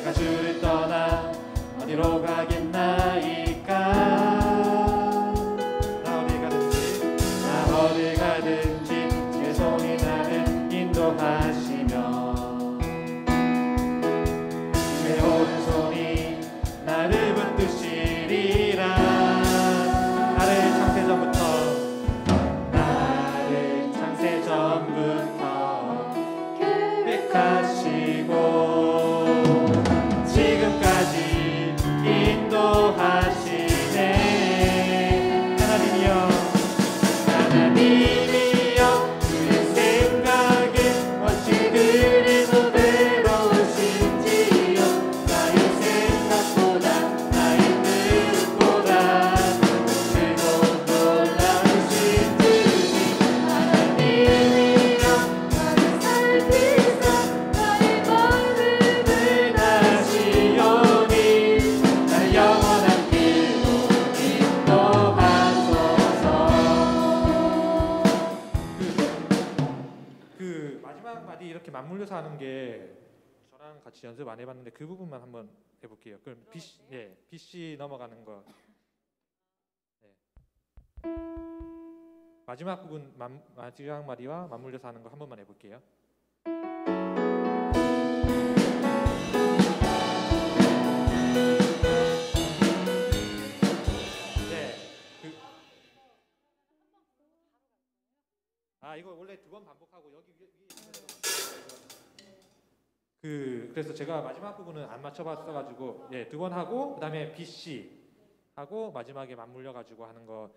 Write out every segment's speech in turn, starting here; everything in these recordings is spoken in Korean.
내가 주를 떠나 어디로 가겠나이까. 나 어디 가든지 주의 손이 나를 인도하시며 주의 오른손이 나를 붙드시리라. 나를 창세전부터 계획하시고 지금까지 인도하시네. 하나님이여 주의 생각에 어찌 그리 소대로우신지요. 나의 생각보다 나의 뜻보다 크고 놀라우신 주님. 하나님이여 나를 살피사 나의 마음을 아시오니 날 영원한 길로 인도하소서. 그 마지막 마디 이렇게 맞물려서 하는 게 저랑 같이 연습 안 해봤는데 그 부분만 한번 해볼게요. 그럼 BC 넘어가는 거. 네. 마지막 부분 마지막 마디와 맞물려서 하는 거 한 번만 해볼게요. 네. 이거 원래 두 번 반복하고 여기 위에 그래서 제가 마지막 부분은 안 맞춰봤어가지고 두 번 하고 그다음에 BC 하고 마지막에 맞물려 가지고 하는 거.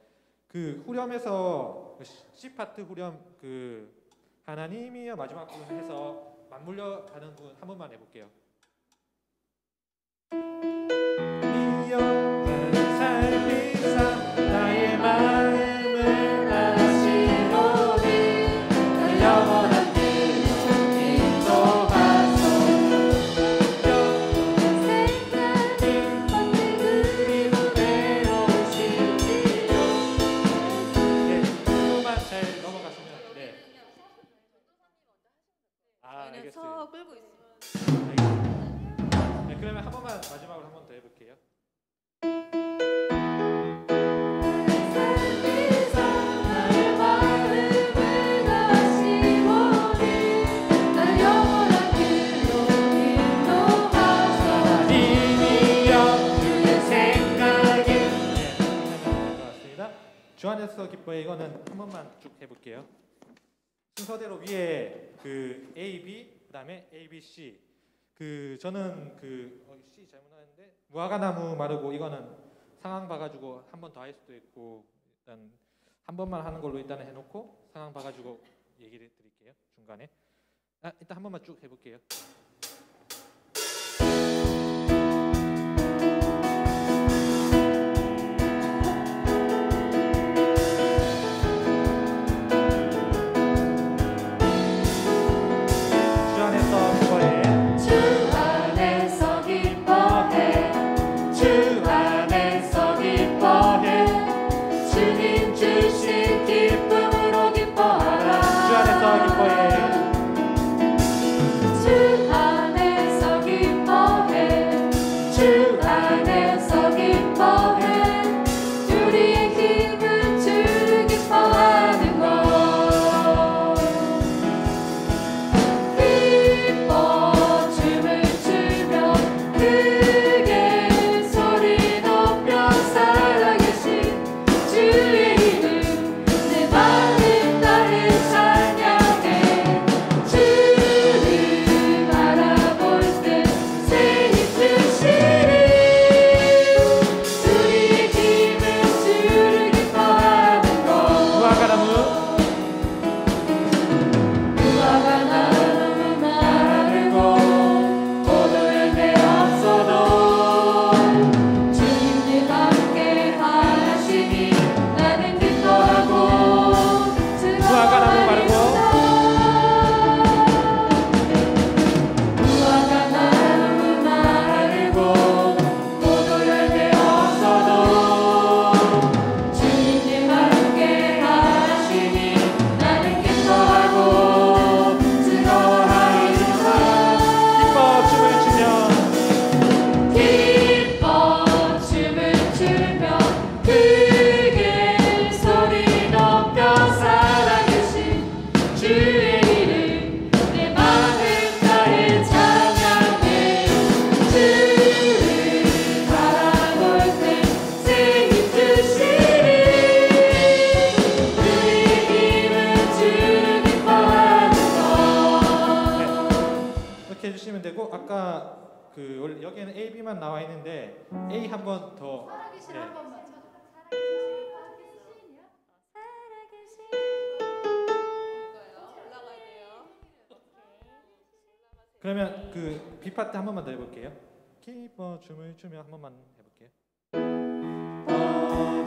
그 후렴에서 C 파트 후렴 그 하나님이여 마지막 부분 해서 맞물려 가는 부분 한 번만 해볼게요. 이여 나를 살피사 나의 마음을 아시오니 날 영원한 길로 인도하소서. 생각이 어찌 그리 소대로우신지요. 그만 잘 넘어갔으면 알겠어요. 서 끌고 있어요. 네, 그러면 한 번만 마지막으로 한 번 더 해볼게요. 주 안에서 기뻐해. 이거는 한 번만 쭉 해볼게요. 순서대로 위에 그 A, B, 그다음에 A, B, C. 그 저는 C 잘못하는데 무화과나무 마르고 이거는 상황 봐가지고 한 번 더 할 수도 있고 일단 한 번만 하는 걸로 일단은 해놓고 상황 봐가지고 얘기를 드릴게요. 중간에 일단 한 번만 쭉 해볼게요. 주 이렇게 해주시면 되고 아까 그 원래 여기에는 A, B만 나와 있는데 A 한 번 더. 살아계신 네. 한 번만 쳐줘. 그러면 그 B 파트 한 번만 더 해볼게요. 기뻐 춤을 추며 한 번만 해볼게요.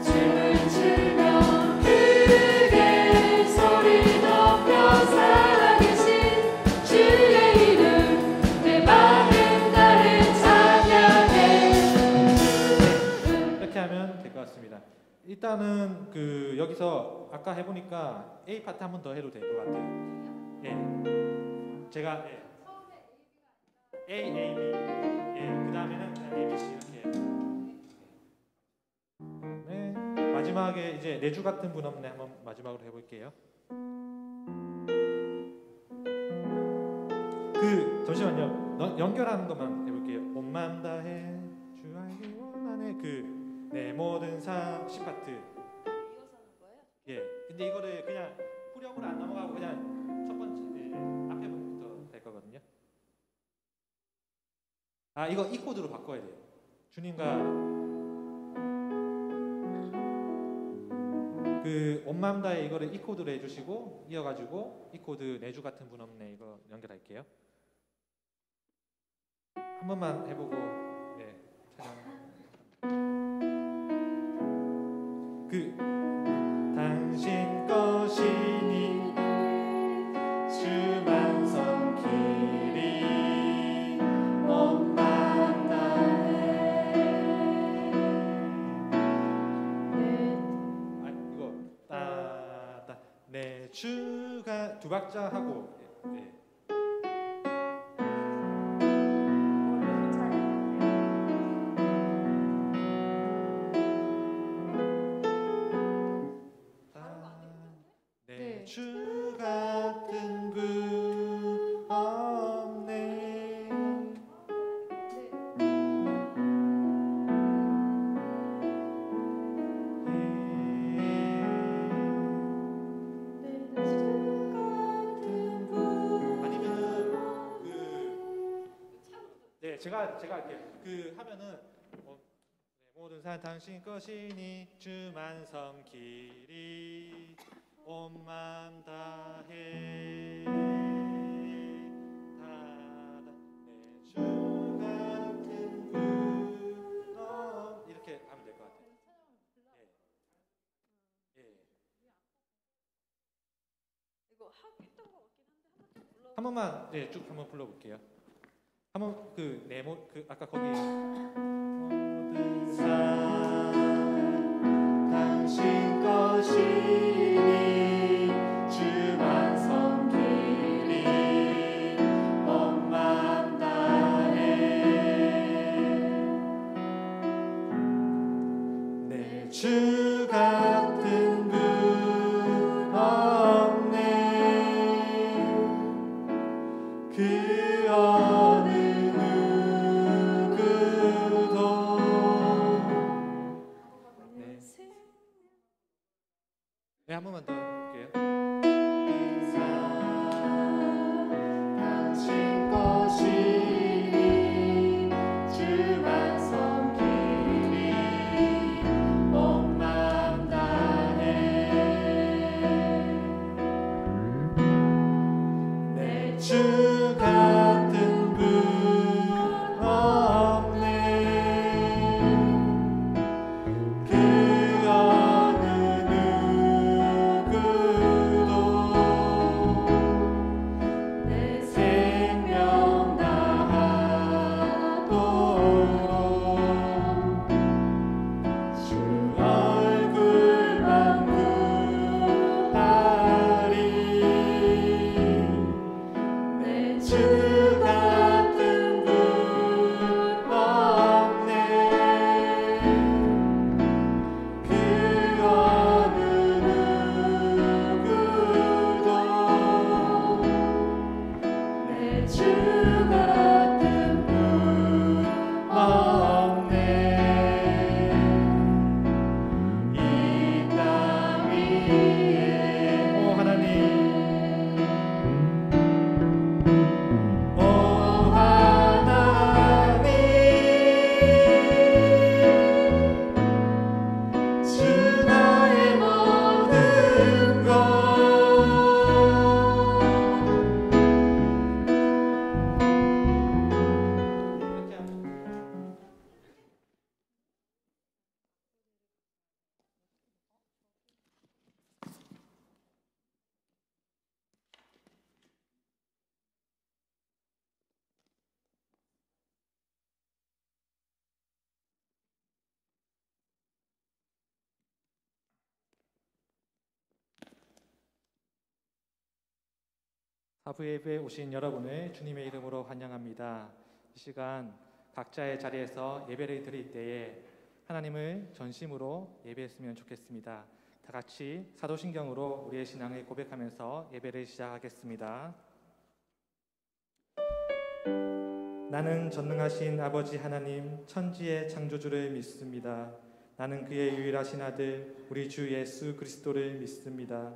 춤을 추며 크게 소리 높여 살아계신 주의 이름 내 마음 다해 찬양해. 이렇게 하면 될 것 같습니다. 일단은 그 여기서 아까 해보니까 A 파트 한 번 더 해도 될 것 같아요. 예, 제가 A, A, B, 예, 그 다음에는 그냥 A, B, C 이렇게 해요. 네, 마지막에 이제 내주 같은 분 없네 한번 마지막으로 해볼게요. 그 잠시만요. 연결하는 것만 해볼게요. 온 마음 다해 주 알기 원하네 그 내 모든 삶 C 파트. 이거 사는 거예요? 예. 근데 이거를 그냥 후렴으로 안 넘어가고 그냥 첫 번째 앞에 부분부터 될 거거든요. 아 이거 E 코드로 바꿔야 돼요. 주님과 그 온 마음 다해 이거를 E 코드로 해주시고 이어가지고 E 코드 내주 같은 분 없네 이거 연결할게요. 한 번만 해보고 네 촬영. 그 당신 것이니 주만 섬기리 온 마음 다해. 아 이거 따따 내 주가 두 박자 하고 예. 주 같은 분 없네. 아니면은 네 제가 할게요. 그 하면은 모든 산 당신 것이니 주만 섬기리 온 마음 다해 내 주 같은 분 이렇게 하면 될 것 같아요. 예. 이거 하고 있던 거 같긴 한데 한번 좀 불러. 한 번만 쭉 한번 불러볼게요. 한번 그 네모 그 아까 거기 모든 산 당신 것이니 주만 섬기리 온 마음 다해 내 주 같은 분 없네 그 어느 누구도 네, 한 번만 더 볼게요. 당신 것이니 주만 섬기리 온 마음 다해 내 주 같은 사부 예배에 오신 여러분을 주님의 이름으로 환영합니다. 이 시간 각자의 자리에서 예배를 드릴 때에 하나님을 전심으로 예배했으면 좋겠습니다. 다 같이 사도신경으로 우리의 신앙을 고백하면서 예배를 시작하겠습니다. 나는 전능하신 아버지 하나님 천지의 창조주를 믿습니다. 나는 그의 유일하신 아들 우리 주 예수 그리스도를 믿습니다.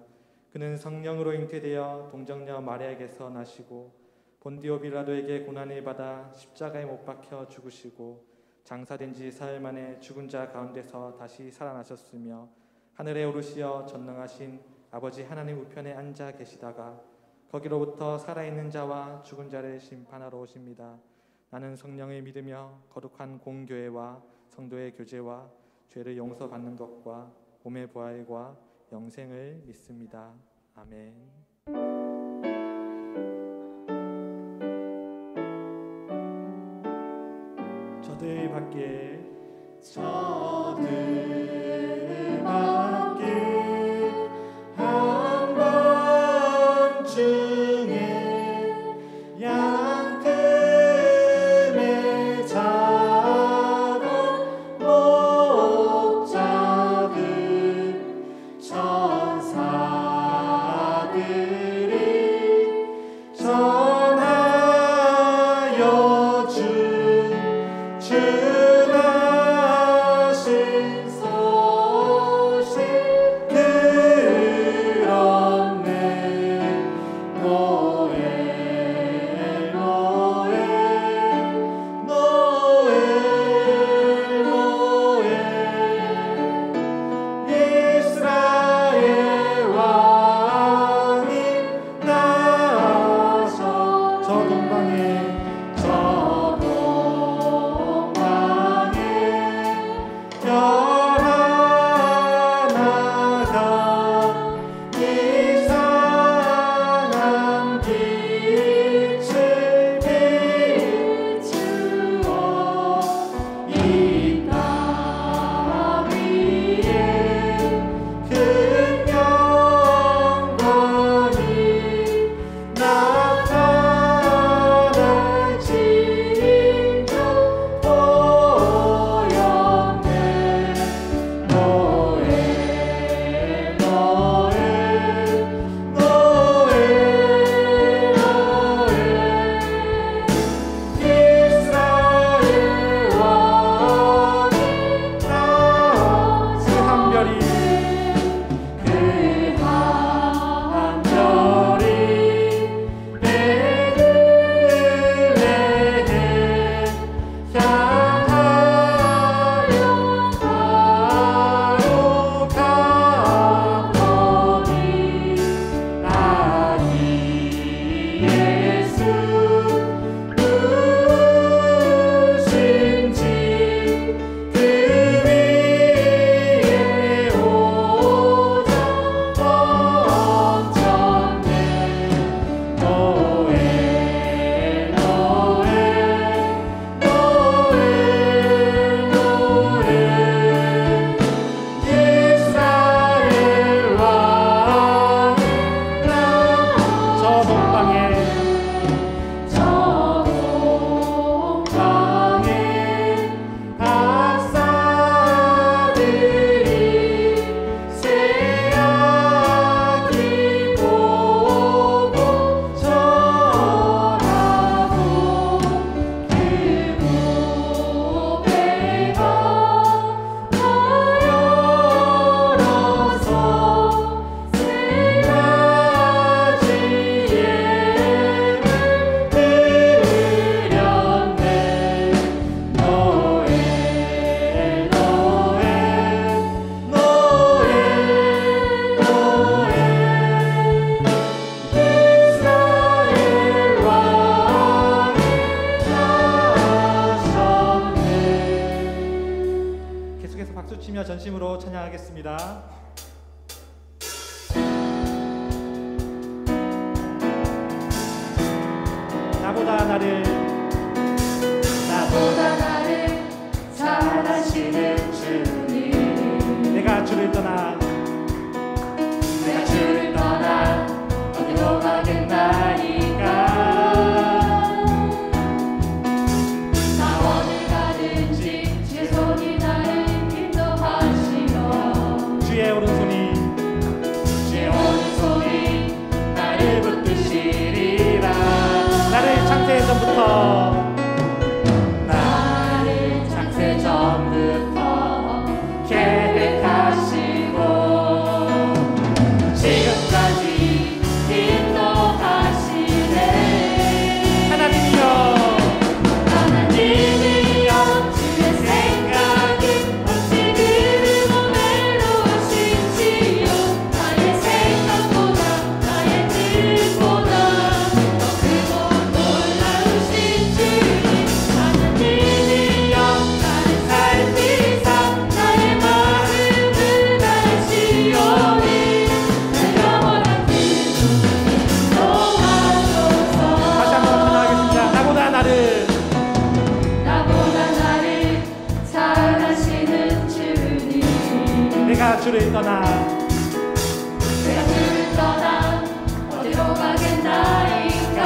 그는 성령으로 잉태되어 동정녀 마리아에게서 나시고 본디오 빌라도에게 고난을 받아 십자가에 못 박혀 죽으시고 장사된 지 사흘 만에 죽은 자 가운데서 다시 살아나셨으며 하늘에 오르시어 전능하신 아버지 하나님 우편에 앉아 계시다가 거기로부터 살아있는 자와 죽은 자를 심판하러 오십니다. 나는 성령을 믿으며 거룩한 공교회와 성도의 교제와 죄를 용서받는 것과 몸의 부활과 영생을 믿습니다. 아멘. 저들 밖에 한밤중에 양금에 잡은 목자들 천사들이 전하여 주나신 소식 들었네. 노엘 노엘 노엘 노엘 이스라엘 왕이 나서 저 동방에 별 하나가 이상한 빛을 비추어 이 땅 위에 큰 영광이 나타날 징조 보였네. 노엘 노엘 노엘 노엘 이스라엘 왕이 나서 그 한 별이 베들레헴 향하여 바로 가보니 아기 예수 누구신지 그 위에 오자 멈췄네. 노엘 노엘 노엘 노엘 이스라엘 왕이 저 동방에 박사들이 새아기 보고 전하고 그 무배가 열어서 세 가지 예를 드렸네. 노엘 노엘 노엘 노엘 이스라엘 왕이 나셨네. 계속해서 박수치며 전심으로 찬양하겠습니다. 나보다 나를 사랑하시는 주님 내가 주를 떠나 어디로 가겠나이까 주를 떠나 내가 주를 떠나 어디로 가겠나이까.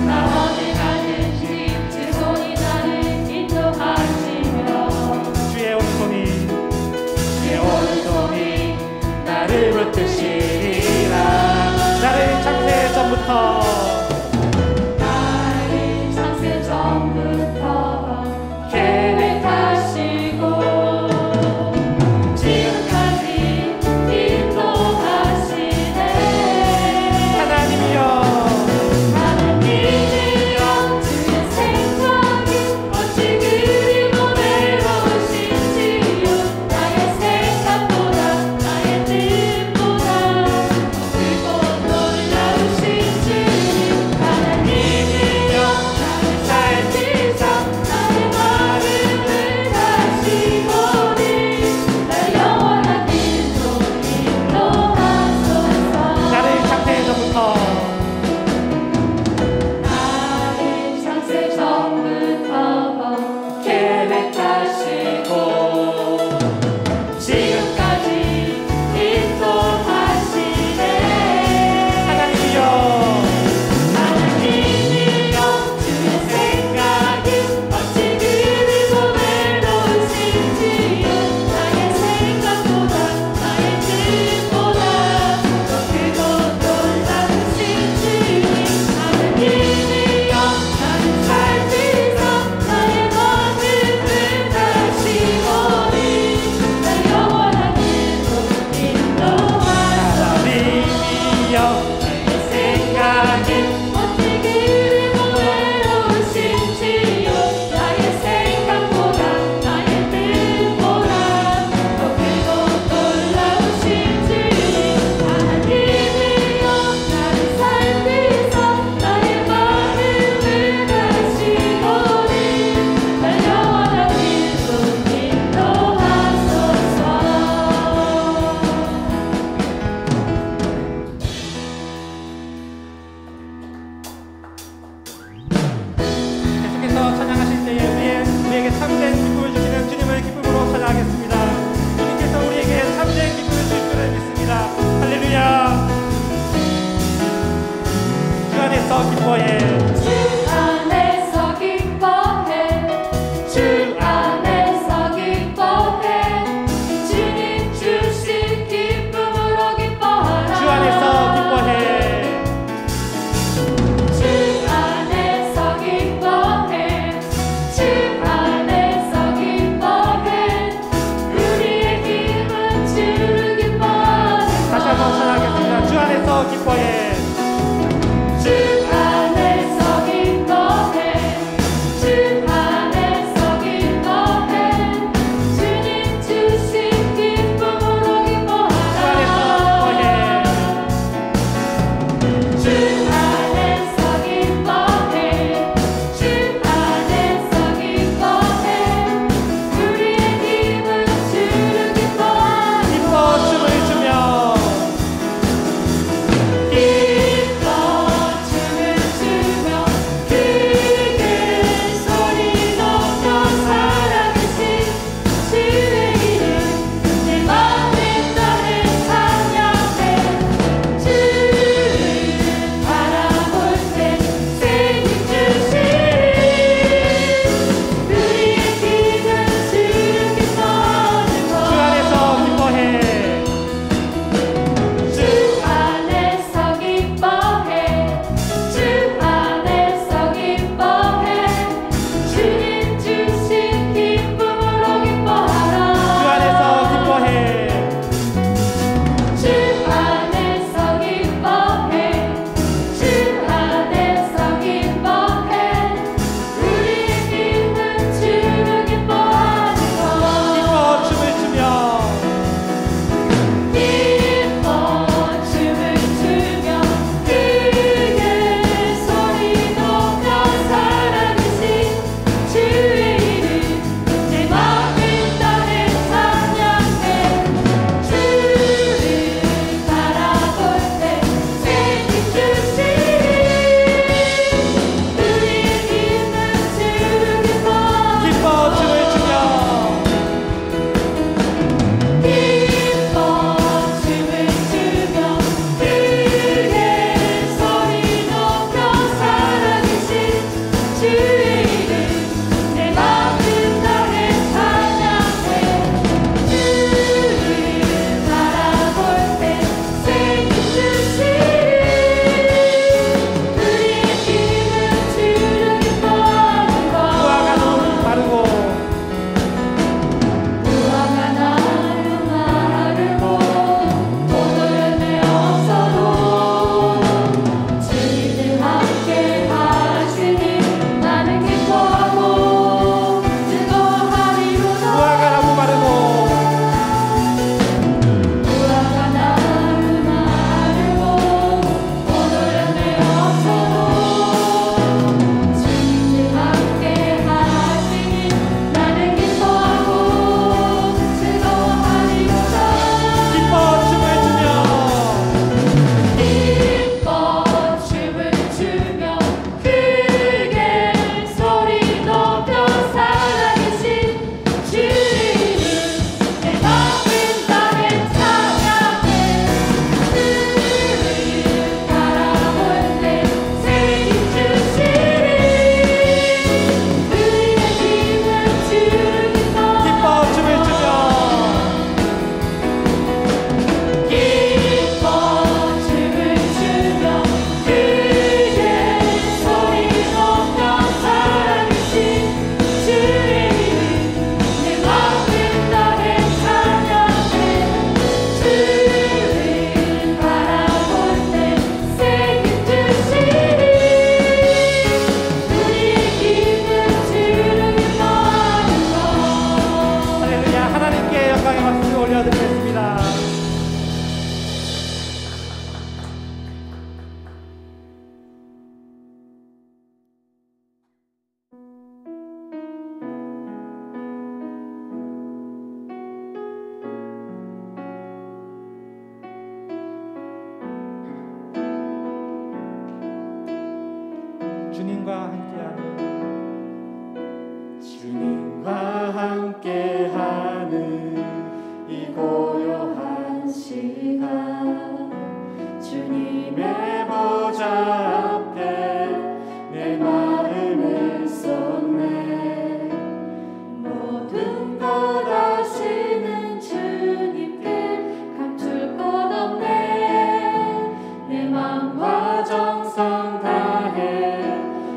나 어디 가든지 주 손이 나를 인도하시며 주의 오른손이 내 오른손이 나를 붙드시리라. 나를 창세 전부터 나를 창세 전부터 계획하시고 지금까지 인도하시네. 하나님이여 하나님이여 주의 생각이 어찌 그리 보배로우신지요. 나의 생각보다 나의 뜻보다 크고 놀라우신 주님. 하나님이여 나를 살피사 나의 마음을 다시보니 나 영원한 길로 인도하소서. 나를 창세 전부터 나를 창세 전부터 계획하시고 지금까지 인도하시네. 하나님이여 하나님이여 주의 생각이 어찌 그리 보배로우신지요. 나의 생각보다 나의 뜻보다 더 크고 놀라우신 주님. 하나님이여 나를 살피사 나의 마음을 다시보니 나 영원한 길로 인도하소서. 하나님이여 내 생각이 어찌 그리 보배로우신지요. 나의 생각보다 나의 뜻보다 더 크고 놀라우신 주님. 하나님이여 나를 살피사 나의 마음을 다시보니 나 영원한 길로 인도하소서. 계속해서 찬양하실 때에 우리에게 참된 기쁨을 주시는 주님을 기쁨으로 찬양하겠습니다. 주님께서 우리에게 참된 기쁨을 주실 줄을 믿습니다. 할렐루야. 주 안에서 기뻐해 주 안에서 기뻐해 주 안에서 기뻐해 주님 주신 기쁨으로 기뻐하라. 주 안에서 기뻐해 주 안에서 기뻐해 주 안에서 기뻐해 우리의 힘은 주를 기뻐하는 다시 한번 찬양하겠습니다. 주 안에서 기뻐해 주 안에서 주님과 함께하는 이 고요한 시간 주님의 보좌 앞에 내 마음을 쏟네 모든 것 아시는 주님께 감출 것 없네 내 맘과 정성 다해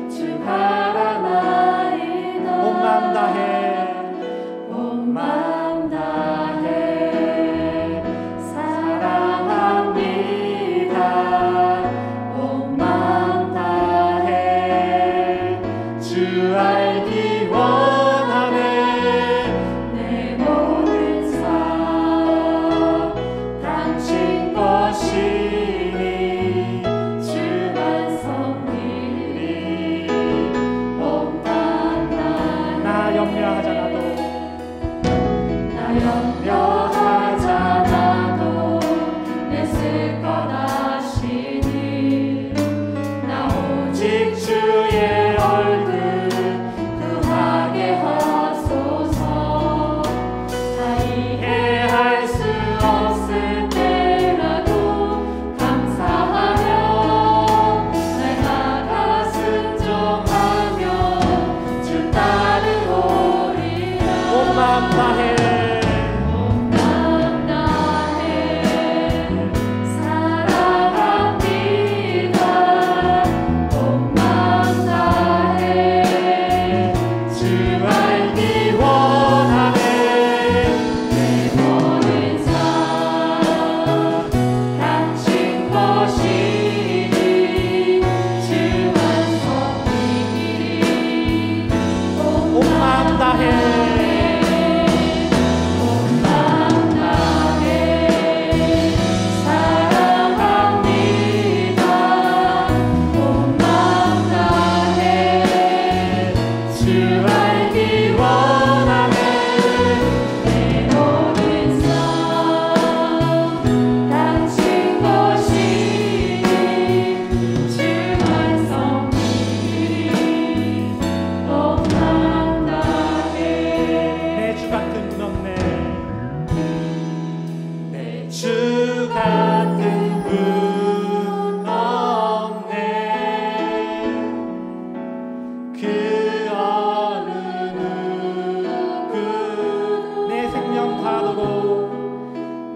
주 바라나이다 온 마음 다해 온 마음 다해 사랑합니다 온 마음 다해 주 알기 원하네 내 모든 삶 당신 것이니 주만 섬기리 온 마음 다해 나 염려하잖아도 나 염려하잖아도 애쓸 것 아시니 나 오직 주의 얼굴 구하게 하소서 다 이해할 수 없을 때라도 감사하며 날마다 순종하며 주 따르오리라 온 마음 다해 온 마음 다해 사랑합니다 온 마음 다해 주 알기 원하네 내 모든 삶 당신 것이니 주만 섬기리 온 마음 다해 온 마음 다해 사랑합니다 온 마음 다해 주 알기 원하네 내 모든 삶 당신 것이니 주만 섬기리 온 마음 다해 내 주 같은 분 없네 내 주 같은 분 없네 그 어느 누구 내 생명 다하도록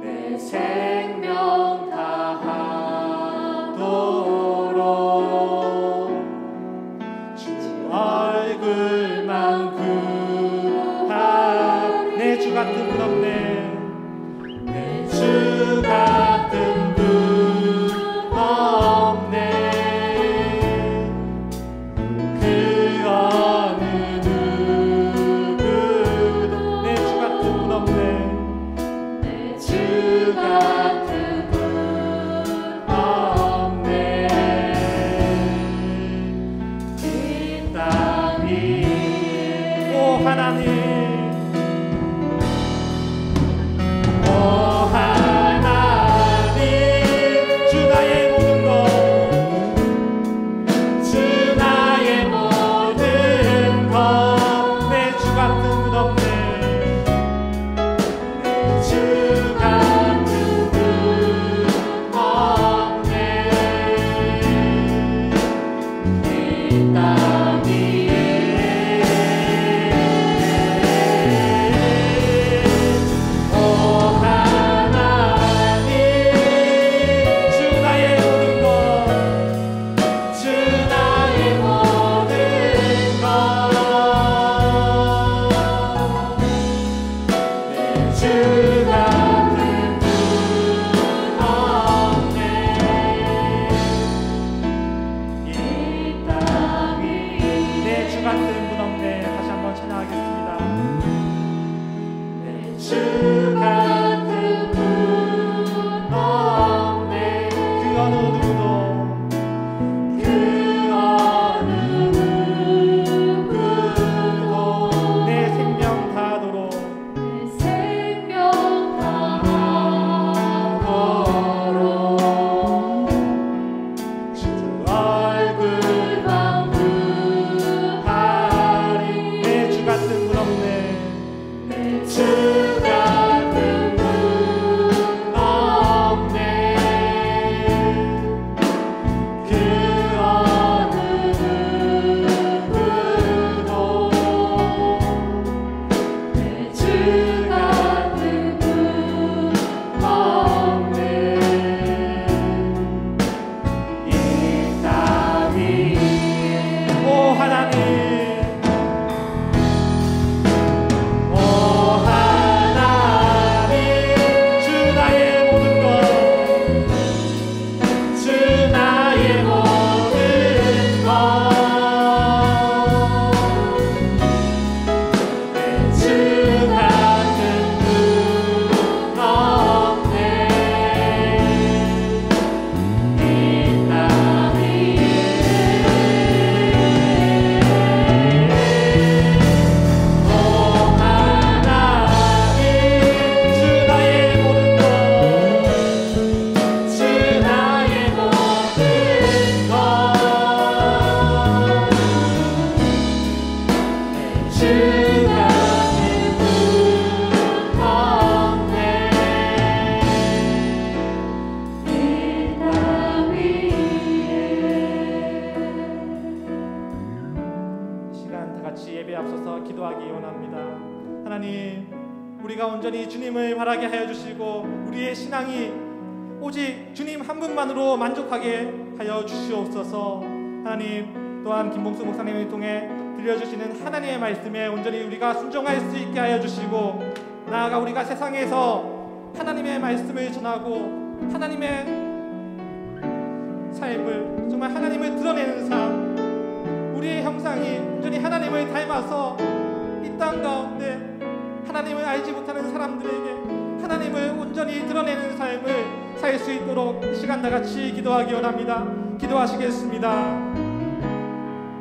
내 생명 다하도록 주 얼굴만 구하리 내 주 같은 분 없네 내 주 같은 분 없네 그 어느 누구도 내 주 같은 분 없네 내 주 같은 분 없네 이 땅이 오 하나님 오 하나님 주 나의 모든 것주 나의 모든 것 내 주 같은 분 없네 내 주 같은 분 없네 이 땅 위에 오 하나님 주 나의 모든 것주 나의 모든 것내주 같은 분 없네 이 땅 위에 내 주 같은 분 없네 다시 한번 찬양하겠습니다 내 주 같은 분 없네 그 어느 누구도 그 어느 누구도 내 생명 다하도록 내 생명 다하도록 주 얼굴만 위하여 기도하기 원합니다. 하나님, 우리가 온전히 주님을 바라게 하여 주시고 우리의 신앙이 오직 주님 한 분만으로 만족하게 하여 주시옵소서. 하나님, 또한 김봉수 목사님을 통해 들려주시는 하나님의 말씀에 온전히 우리가 순종할 수 있게 하여 주시고, 나아가 우리가 세상에서 하나님의 말씀을 전하고 하나님의 삶을, 정말 하나님을 드러내는 삶, 우리의 형상이 온전히 하나님을 닮아서 이 땅 가운데 하나님을 알지 못하는 사람들에게 하나님을 온전히 드러내는 삶을 살 수 있도록 이 시간 다 같이 기도하기 원합니다. 기도하시겠습니다.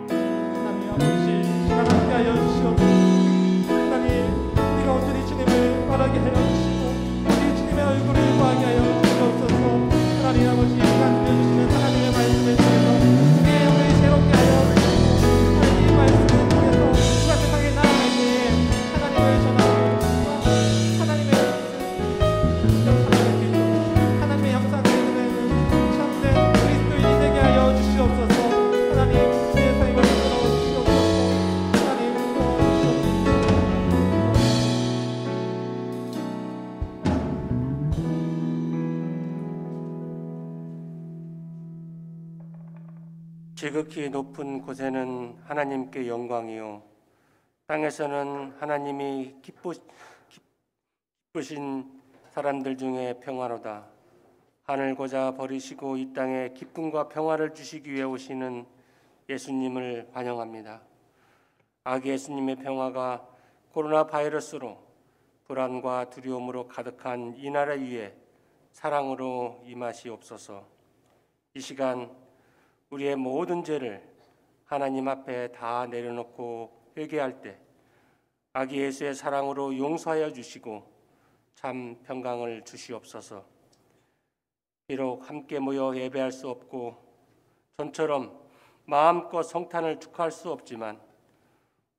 하나님 아버지, 시간 함께 하여 주시옵소서. 하나님, 우리가 온전히 주님을 바라게 하여 주시고 우리 주님의 얼굴을 보게 하여 주시옵소서. 하나님 아버지, 이 시간 들려주시는 하나님의 말씀을 통해서 우리의 영을 새롭게 하여 주시고, 이 말씀을 통해서 우리가 세상에 나아갈 때에 하나님을 전하고 하나님의 형상을 드러내는 참된 그리스도인이 되게 하여 주시옵소서. 하나님, 우리의 삶을 이끌어 주시옵소서. 하나님, 지극히 높은 곳에는 하나님께 영광이요, 땅에서는 하나님이 기쁘신 사람들 중에 평화로다. 하늘 고자 버리시고 이 땅에 기쁨과 평화를 주시기 위해 오시는 예수님을 환영합니다. 아기 예수님의 평화가 코로나 바이러스로 불안과 두려움으로 가득한 이 나라 위에 사랑으로 임하시옵소서. 이 시간 우리의 모든 죄를 하나님 앞에 다 내려놓고 회개할 때 아기 예수의 사랑으로 용서하여 주시고 참 평강을 주시옵소서. 비록 함께 모여 예배할 수 없고 전처럼 마음껏 성탄을 축하할 수 없지만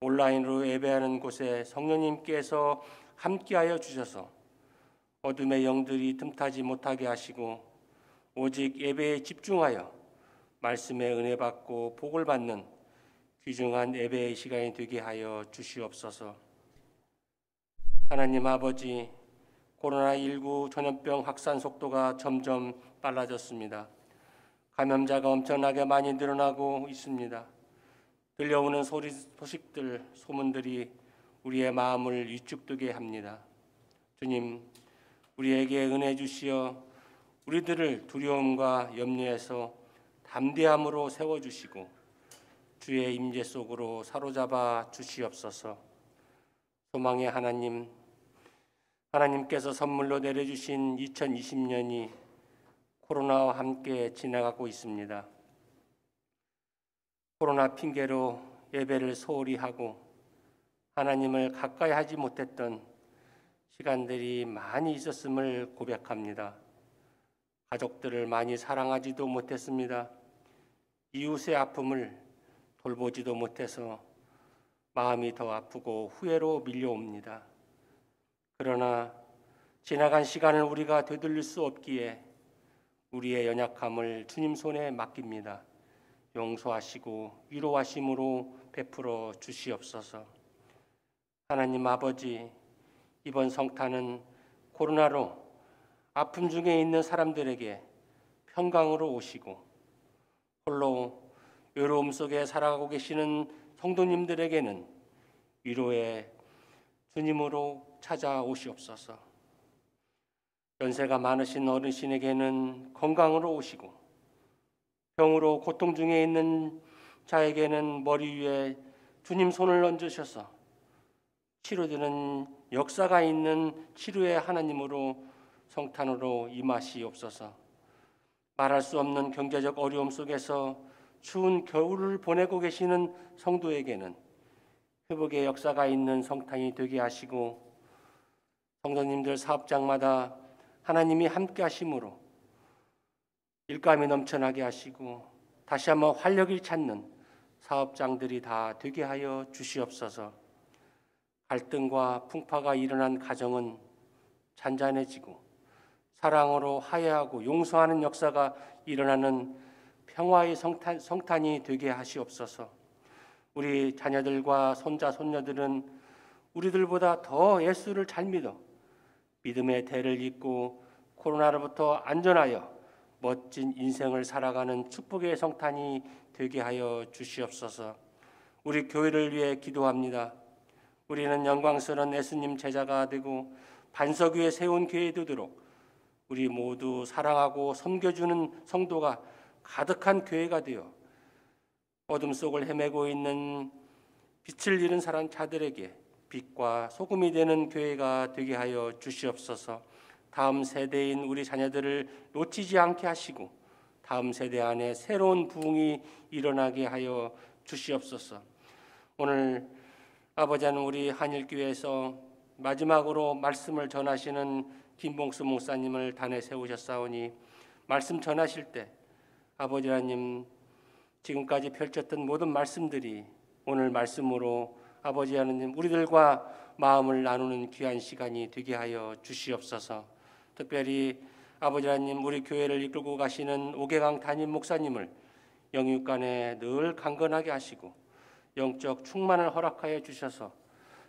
온라인으로 예배하는 곳에 성령님께서 함께하여 주셔서 어둠의 영들이 틈타지 못하게 하시고 오직 예배에 집중하여 말씀의 은혜 받고 복을 받는 귀중한 예배의 시간이 되게 하여 주시옵소서. 하나님 아버지, 코로나19 전염병 확산 속도가 점점 빨라졌습니다. 감염자가 엄청나게 많이 늘어나고 있습니다. 들려오는 소식들, 소문들이 우리의 마음을 위축되게 합니다. 주님, 우리에게 은혜 주시어 우리들을 두려움과 염려에서 담대함으로 세워주시고 주의 임재 속으로 사로잡아 주시옵소서. 소망의 하나님, 하나님께서 선물로 내려주신 2020년이 코로나와 함께 지나가고 있습니다. 코로나 핑계로 예배를 소홀히 하고 하나님을 가까이 하지 못했던 시간들이 많이 있었음을 고백합니다. 가족들을 많이 사랑하지도 못했습니다. 이웃의 아픔을 돌보지도 못해서 마음이 더 아프고 후회로 밀려옵니다. 그러나 지나간 시간을 우리가 되돌릴 수 없기에 우리의 연약함을 주님 손에 맡깁니다. 용서하시고 위로하심으로 베풀어 주시옵소서. 하나님 아버지, 이번 성탄은 코로나로 아픔 중에 있는 사람들에게 평강으로 오시고 홀로 외로움 속에 살아가고 계시는 성도님들에게는 위로의 주님으로 찾아오시옵소서. 연세가 많으신 어르신에게는 건강으로 오시고 병으로 고통 중에 있는 자에게는 머리 위에 주님 손을 얹으셔서 치료되는 역사가 있는 치료의 하나님으로 성탄으로 임하시옵소서. 말할 수 없는 경제적 어려움 속에서 추운 겨울을 보내고 계시는 성도에게는 회복의 역사가 있는 성탄이 되게 하시고 성도님들 사업장마다 하나님이 함께 하심으로 일감이 넘쳐나게 하시고 다시 한번 활력을 찾는 사업장들이 다 되게 하여 주시옵소서. 갈등과 풍파가 일어난 가정은 잔잔해지고 사랑으로 화해하고 용서하는 역사가 일어나는 평화의 성탄이 되게 하시옵소서. 우리 자녀들과 손자 손녀들은 우리들보다 더 예수를 잘 믿어 믿음의 대를 잇고 코로나로부터 안전하여 멋진 인생을 살아가는 축복의 성탄이 되게 하여 주시옵소서. 우리 교회를 위해 기도합니다. 우리는 영광스러운 예수님 제자가 되고 반석 위에 세운 교회 되도록 우리 모두 사랑하고 섬겨주는 성도가 가득한 교회가 되어 어둠 속을 헤매고 있는 빛을 잃은 사람 자들에게 빛과 소금이 되는 교회가 되게 하여 주시옵소서. 다음 세대인 우리 자녀들을 놓치지 않게 하시고 다음 세대 안에 새로운 부흥이 일어나게 하여 주시옵소서. 오늘 아버지는 우리 한일교회에서 마지막으로 말씀을 전하시는 김봉수 목사님을 단에 세우셨사오니 말씀 전하실 때 아버지 하나님 지금까지 펼쳤던 모든 말씀들이 오늘 말씀으로 아버지 하나님 우리들과 마음을 나누는 귀한 시간이 되게 하여 주시옵소서. 특별히 아버지 하나님 우리 교회를 이끌고 가시는 오계강 담임 목사님을 영육간에 늘 강건하게 하시고 영적 충만을 허락하여 주셔서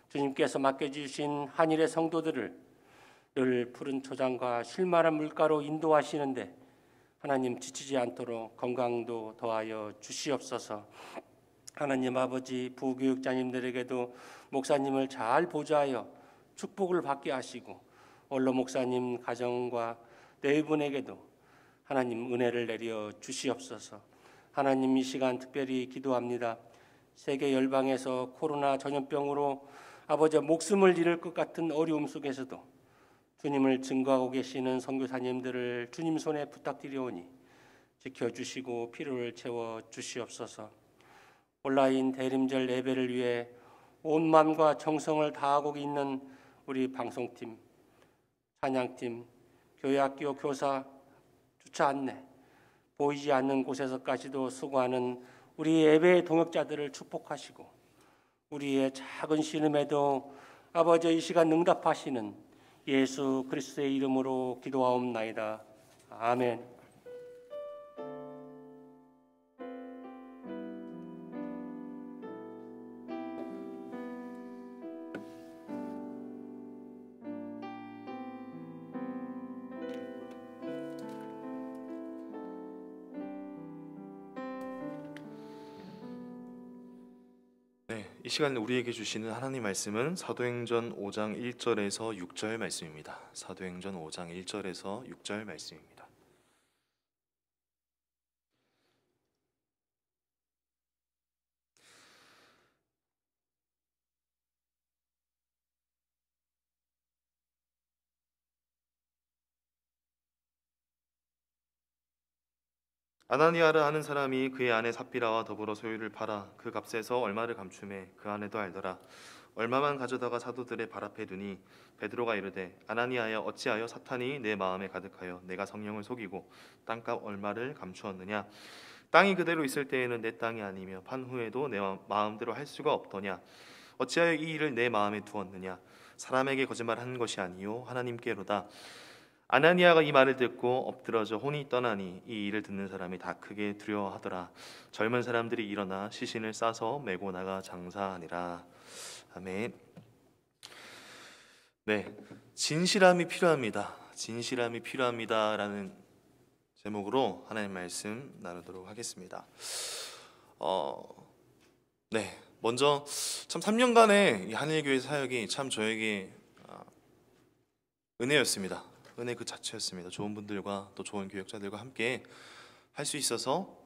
주님께서 맡겨주신 한일의 성도들을 늘 푸른 초장과 쉴만한 물가로 인도하시는데 하나님 지치지 않도록 건강도 더하여 주시옵소서. 하나님 아버지 부교육자님들에게도 목사님을 잘 보좌하여 축복을 받게 하시고 원로 목사님 가정과 네 분에게도 하나님 은혜를 내려 주시옵소서. 하나님 이 시간 특별히 기도합니다. 세계 열방에서 코로나 전염병으로 아버지 목숨을 잃을 것 같은 어려움 속에서도 주님을 증거하고 계시는 선교사님들을 주님 손에 부탁드리오니 지켜주시고 필요를 채워 주시옵소서. 온라인 대림절 예배를 위해 온 마음과 정성을 다하고 있는 우리 방송팀, 찬양팀, 교회학교 교사, 주차 안내, 보이지 않는 곳에서까지도 수고하는 우리 예배의 동역자들을 축복하시고 우리의 작은 신음에도 아버지 이 시간 응답하시는 예수 그리스도의 이름으로 기도하옵나이다. 아멘. 이 시간 우리에게 주시는 하나님 말씀은 사도행전 5장 1절에서 6절 말씀입니다. 사도행전 5장 1절에서 6절 말씀입니다. 아나니아라 하는 사람이 그의 아내 삽비라와 더불어 소유를 팔아 그 값에서 얼마를 감춤해 그 아내도 알더라. 얼마만 가져다가 사도들의 발 앞에 두니 베드로가 이르되 아나니아여 어찌하여 사탄이 내 마음에 가득하여 내가 성령을 속이고 땅값 얼마를 감추었느냐. 땅이 그대로 있을 때에는 내 땅이 아니며 판 후에도 내 마음대로 할 수가 없더냐. 어찌하여 이 일을 내 마음에 두었느냐. 사람에게 거짓말하는 것이 아니요 하나님께로다. 아나니아가 이 말을 듣고 엎드러져 혼이 떠나니 이 일을 듣는 사람이 다 크게 두려워하더라. 젊은 사람들이 일어나 시신을 싸서 메고 나가 장사하니라. 아멘. 네, 진실함이 필요합니다. 진실함이 필요합니다라는 제목으로 하나님 말씀 나누도록 하겠습니다. 네, 먼저 참 3년간의 이 한일교회 사역이 참 저에게 은혜였습니다. 은혜 그 자체였습니다. 좋은 분들과 또 좋은 교역자들과 함께 할 수 있어서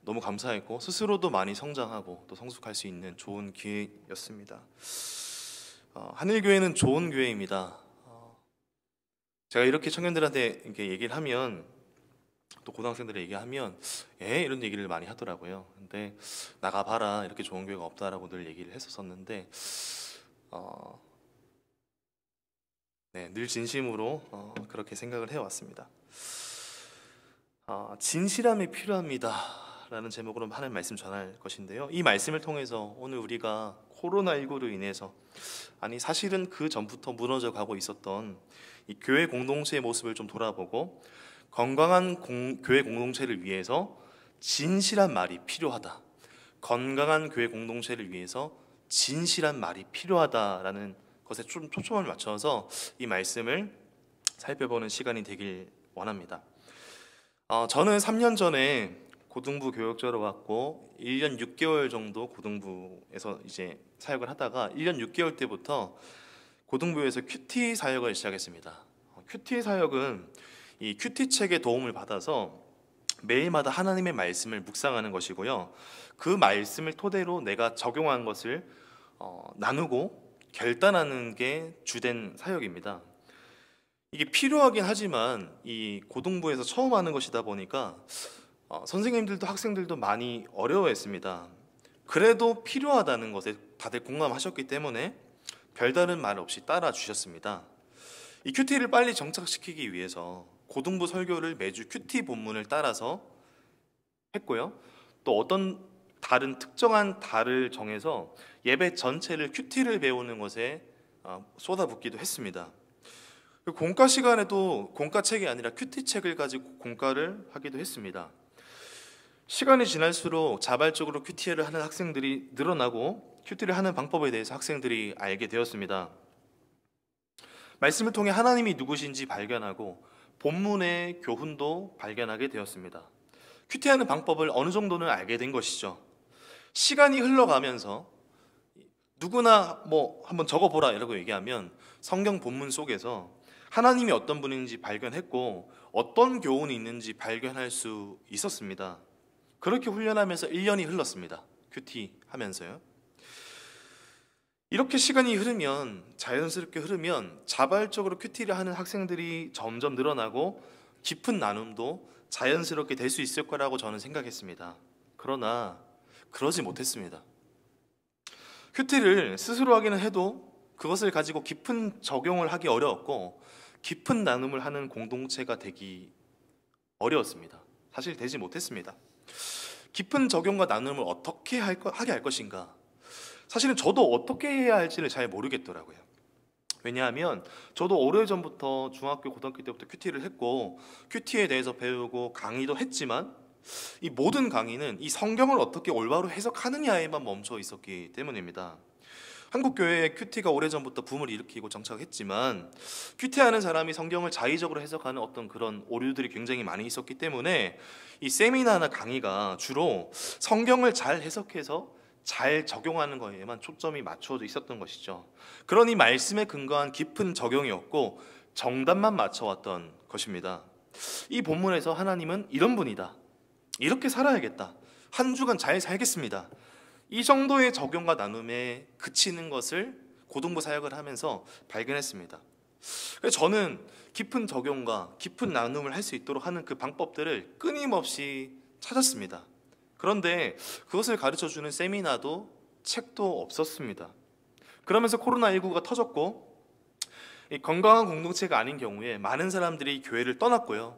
너무 감사했고 스스로도 많이 성장하고 또 성숙할 수 있는 좋은 기회였습니다. 한일교회는 좋은 교회입니다. 제가 이렇게 청년들한테 이렇게 얘기를 하면 또 고등학생들이 얘기하면 이런 얘기를 많이 하더라고요. 근데 나가봐라 이렇게 좋은 교회가 없다라고 늘 얘기를 했었었는데 네, 늘 진심으로 그렇게 생각을 해왔습니다. 진실함이 필요합니다 라는 제목으로 하는 말씀 전할 것인데요, 이 말씀을 통해서 오늘 우리가 코로나19로 인해서 사실은 그 전부터 무너져 가고 있었던 이 교회 공동체의 모습을 좀 돌아보고 건강한 교회 공동체를 위해서 진실한 말이 필요하다, 건강한 교회 공동체를 위해서 진실한 말이 필요하다라는 것에 좀 초점을 맞춰서 이 말씀을 살펴보는 시간이 되길 원합니다. 저는 3년 전에 고등부 교역자로 왔고 1년 6개월 정도 고등부에서 이제 사역을 하다가 1년 6개월 때부터 고등부에서 큐티 사역을 시작했습니다. 큐티 사역은 이 큐티 책의 도움을 받아서 매일마다 하나님의 말씀을 묵상하는 것이고요. 그 말씀을 토대로 내가 적용한 것을 나누고 결단하는 게 주된 사역입니다. 이게 필요하긴 하지만 이 고등부에서 처음 하는 것이다 보니까 선생님들도 학생들도 많이 어려워했습니다. 그래도 필요하다는 것에 다들 공감하셨기 때문에 별다른 말 없이 따라 주셨습니다. 이 큐티를 빨리 정착시키기 위해서 고등부 설교를 매주 큐티 본문을 따라서 했고요. 또 어떤 다른 특정한 달을 정해서 예배 전체를 큐티를 배우는 것에 쏟아붓기도 했습니다. 공과 시간에도 공과책이 아니라 큐티책을 가지고 공과를 하기도 했습니다. 시간이 지날수록 자발적으로 큐티를 하는 학생들이 늘어나고 큐티를 하는 방법에 대해서 학생들이 알게 되었습니다. 말씀을 통해 하나님이 누구신지 발견하고 본문의 교훈도 발견하게 되었습니다. 큐티하는 방법을 어느 정도는 알게 된 것이죠. 시간이 흘러가면서 누구나 한번 적어보라 이라고 얘기하면 성경 본문 속에서 하나님이 어떤 분인지 발견했고 어떤 교훈이 있는지 발견할 수 있었습니다. 그렇게 훈련하면서 1년이 흘렀습니다. 큐티 하면서요. 이렇게 시간이 흐르면 자연스럽게 흐르면 자발적으로 큐티를 하는 학생들이 점점 늘어나고 깊은 나눔도 자연스럽게 될 수 있을 거라고 저는 생각했습니다. 그러나 그러지 못했습니다. 큐티를 스스로 하기는 해도 그것을 가지고 깊은 적용을 하기 어려웠고 깊은 나눔을 하는 공동체가 되기 어려웠습니다. 사실 되지 못했습니다. 깊은 적용과 나눔을 어떻게 하게 할 것인가? 사실은 저도 어떻게 해야 할지를 잘 모르겠더라고요. 왜냐하면 저도 오래전부터 중학교, 고등학교 때부터 큐티를 했고 큐티에 대해서 배우고 강의도 했지만 이 모든 강의는 이 성경을 어떻게 올바로 해석하느냐에만 멈춰 있었기 때문입니다. 한국교회의 큐티가 오래전부터 붐을 일으키고 정착했지만 큐티하는 사람이 성경을 자의적으로 해석하는 어떤 그런 오류들이 굉장히 많이 있었기 때문에 이 세미나나 강의가 주로 성경을 잘 해석해서 잘 적용하는 거에만 초점이 맞춰져 있었던 것이죠. 그러니 말씀에 근거한 깊은 적용이었고 정답만 맞춰왔던 것입니다. 이 본문에서 하나님은 이런 분이다. 이렇게 살아야겠다. 한 주간 잘 살겠습니다. 이 정도의 적용과 나눔에 그치는 것을 고등부 사역을 하면서 발견했습니다. 그래서 저는 깊은 적용과 깊은 나눔을 할 수 있도록 하는 그 방법들을 끊임없이 찾았습니다. 그런데 그것을 가르쳐주는 세미나도 책도 없었습니다. 그러면서 코로나19가 터졌고 건강한 공동체가 아닌 경우에 많은 사람들이 교회를 떠났고요.